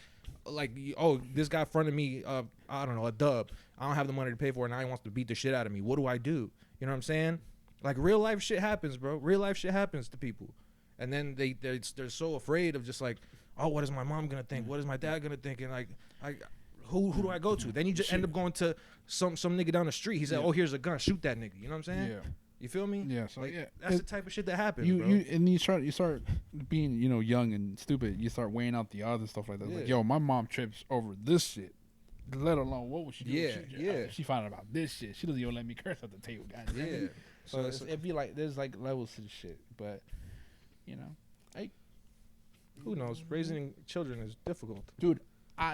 oh, this guy fronted me, I don't know, a dub. I don't have the money to pay for it. Now he wants to beat the shit out of me. What do I do? You know what I'm saying? Like real life shit happens, bro. Real life shit happens to people, and then they're so afraid of just like, oh, what is my mom gonna think? What is my dad gonna think? And like, who do I go to? Then you just end up going to some nigga down the street. He said, oh, here's a gun. Shoot that nigga. You know what I'm saying? Yeah. You feel me? Yeah, so like, yeah, that's the type of shit that happens, bro. You start being young and stupid. You start weighing out the odds and stuff like that. Yeah. Like, yo, my mom trips over this shit. Let alone what would she do? Yeah. She found out about this shit. She doesn't even let me curse at the table, guys. Yeah. So it'd be like there's like levels to the shit, but who knows? Raising children is difficult. dude,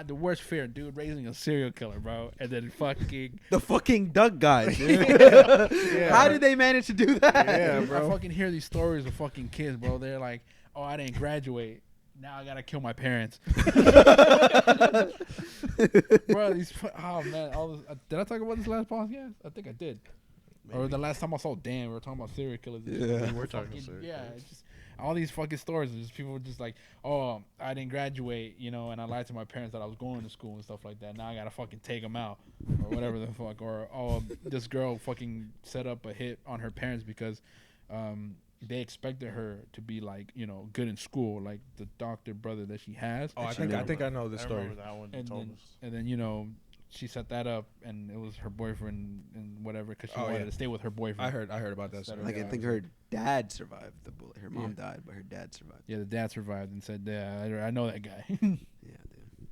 the worst fear, dude, raising a serial killer, bro, and then fucking. the fucking duck guys, dude. Yeah. How did they manage to do that? Yeah, Dude, I bro. fucking hear these stories of fucking kids, bro. They're like, oh, I didn't graduate. Now I gotta kill my parents. Bro, oh man, all this, did I talk about this last podcast? I think I did. Maybe. Or the last time I saw Dan, we were talking about serial killers. Yeah. We were talking Fucking- serial yeah, killers. it's just all these fucking stories. Just people were just like, oh, I didn't graduate, and I lied to my parents that I was going to school and stuff like that. Now I gotta fucking take them out or whatever the fuck. Or oh, this girl fucking set up a hit on her parents because they expected her to be like, good in school, like the doctor brother that she has. Oh, I And think I know this I story. remember that one. You and told then, us. and then she set that up, and it was her boyfriend and whatever, because she wanted to stay with her boyfriend. I heard about that story. Like I think her dad survived the bullet. Her mom died, but her dad survived. Yeah, the dad survived and said, "Yeah, I know that guy." Yeah, dude.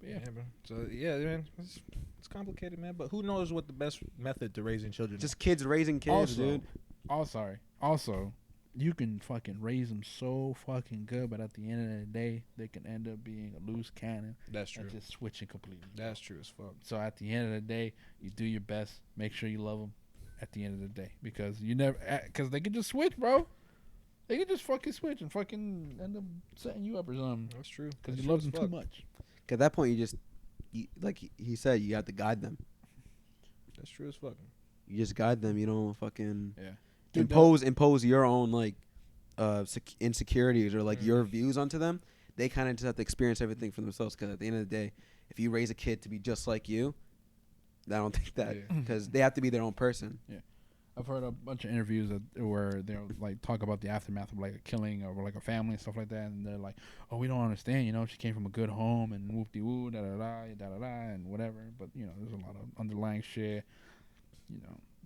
Yeah, bro. So yeah, man, it's complicated, man. But who knows what the best method to raising children? Just kids raising kids, Also, dude. Also, you can fucking raise them so fucking good, but at the end of the day, they can end up being a loose cannon That's true. and just switching completely. That's true as fuck. So at the end of the day, you do your best. Make sure you love them at the end of the day, because because they can just switch, bro. They can just fucking switch and fucking end up setting you up or something That's true. because That's you true love as them too fuck. much. At that point, like he said, you have to guide them. That's true as fuck. You just guide them. You don't fucking Yeah. impose your own like insecurities or like your views onto them. They kind of just have to experience everything for themselves. Because at the end of the day, if you raise a kid to be just like you, I don't think that, Yeah. because they have to be their own person. I've heard a bunch of interviews where they'll like talk about the aftermath of like a killing or like a family and stuff like that, and they're like, "Oh, we don't understand. She came from a good home and whoop de woo, da da da da, and whatever." But there's a lot of underlying shit.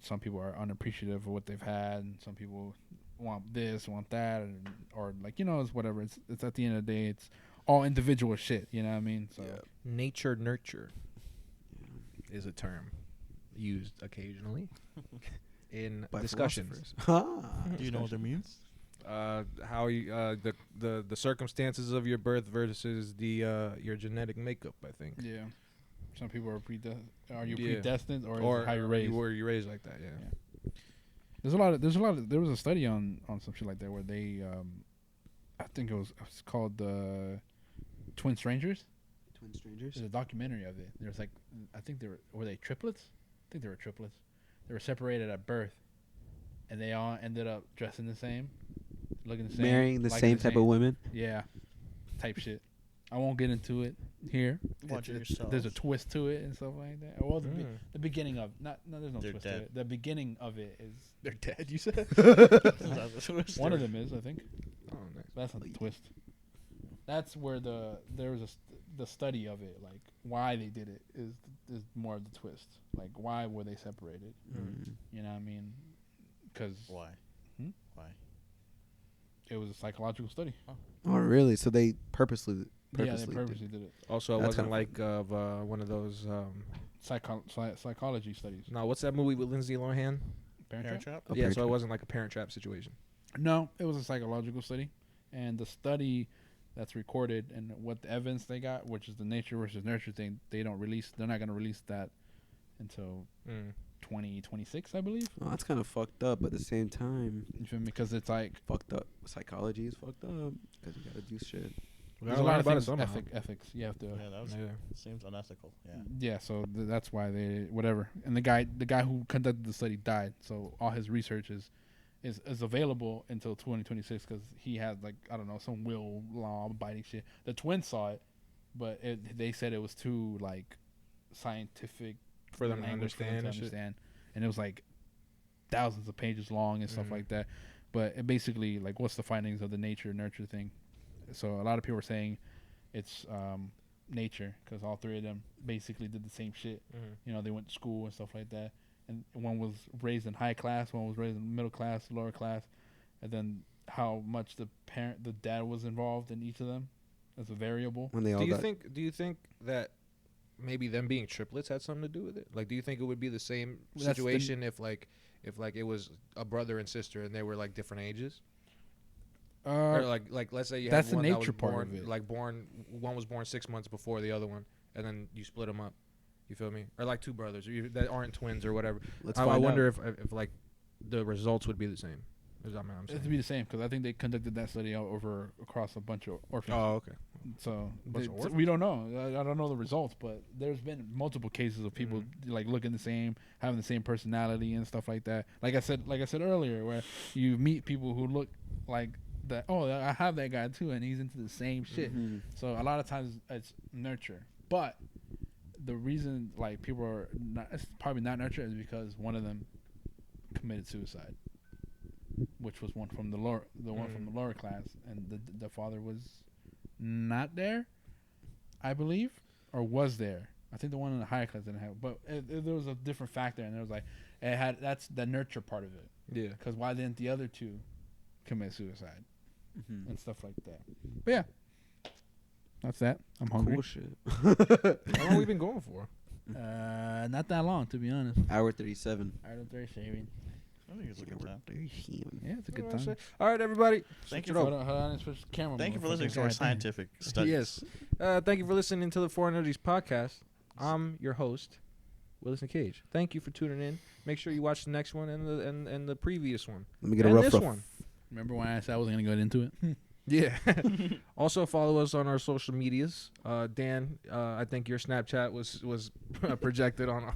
Some people are unappreciative of what they've had, and some people want this, want that, or like it's whatever. It's at the end of the day, it's all individual shit. You know what I mean? So Nature nurture is a term used occasionally in By discussions. philosophers. Do you know what that means? How you the circumstances of your birth versus the your genetic makeup. I think. yeah. Some people are Are you Yeah. predestined, or, or is it how you're raised? were you raised like that? Yeah. There's a lot of. There was a study on some shit like that where they, I think it's called Twin Strangers. Twin strangers. There's a documentary of it. There's like, I think were they triplets? I think they were triplets. They were separated at birth, and they all ended up dressing the same, looking the same, Marrying the liking same type of women. Yeah, type shit. I won't get into it here. Watch it yourself. There's a twist to it and stuff like that. Well, the beginning of no, there's no They're twist dead. to it. The beginning of it is They're dead. You said. one of them is, I think. Oh, nice. That's not the twist. That's where there was the study of it, like why they did it is more of the twist. Like why were they separated? You know what I mean? Because Why? Why? it was a psychological study. Oh, really? So they purposely Yeah, they did. purposely did it. Also, it That's wasn't kinda like one of those. Psychology studies. No, what's that movie with Lindsay Lohan? Parent Trap? Trap? A Yeah, Parent so it Trap. wasn't like a Parent Trap situation. No, it was a psychological study, and the study that's recorded and what the evidence they got, which is the nature versus nurture thing, they don't release. They're not going to release that until 2026, I believe. Oh, that's kind of fucked up. But at the same time, You feel me? Because it's like fucked up. Psychology is fucked up because you gotta do shit. there's a lot of things. Ethics. You have to. Yeah, that was, Yeah. seems unethical. Yeah. Yeah, so that's why they whatever. And the guy who conducted the study died, so all his research is available until 2026 because he had like I don't know some will law abiding shit. The twins saw it, but they said it was too like scientific For them to language for them understand to and shit. understand, and it was like thousands of pages long and stuff Mhm. like that. But it basically like what's the findings of the nature nurture thing? So a lot of people are saying it's nature because all three of them basically did the same shit. You know, they went to school and stuff like that. And one was raised in high class, one was raised in middle class, lower class, and then how much the dad was involved in each of them as a variable. When they all got Do you think that maybe them being triplets had something to do with it? Like, do you think it would be the same That's the- situation if it was a brother and sister and they were like different ages? Or like let's say you that's had the one that was nature part born of it. like one was born 6 months before the other one, and then you split them up. You feel me? Or like two brothers that aren't twins or whatever. let's I find wonder out. if like the results would be the same. Is that what I'm It'd saying? be the same because I think they conducted that study across a bunch of orphans. Oh, okay. So Bunch of orphans? we don't know. I don't know the results, but there's been multiple cases of people like looking the same, having the same personality and stuff like that. Like I said earlier, where you meet people who look like that. Oh, I have that guy too, and he's into the same shit. Mhm. So a lot of times it's nurture, but the reason like people are not, it's probably not nurture is because one of them committed suicide, which was one from the one from the lower class, and the father was not there, I believe, or was there. I think the one in the higher class didn't have, but there was a different factor, and there was like that's the nurture part of it. Yeah. Because why didn't the other two commit suicide Mhm. and stuff like that? But yeah, that's that. I'm hungry. Cool shit. How long we been going for? Not that long, to be honest. Hour 37. I don't very shaving. I think it's a good time. Yeah, it's a good What did I time. say? All right, everybody. Thank you Hold on, let's switch the camera. Thank you for mode listening to fucking our guy thing. scientific studies. Yes. Thank you for listening to the Foreign Nerdies podcast. I'm your host, Willison Cage. Thank you for tuning in. Make sure you watch the next one and the previous one. Let me get a And rough this rough. one. Remember when I said I wasn't gonna go into it? Yeah. Also follow us on our social medias. Dan, I think your Snapchat was projected on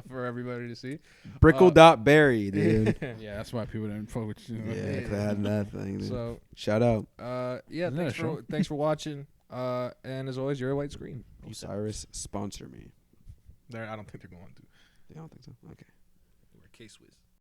for everybody to see. Brickle.berry, dude. Yeah, that's why people didn't fuck with you. Yeah, 'cause I had that thing, dude. So Shout out. yeah, Isn't that a thanks for watching. And as always, you're a white screen. Osiris, sponsor me. I don't think they're going to. I don't think so. Okay. We're K-Swiss.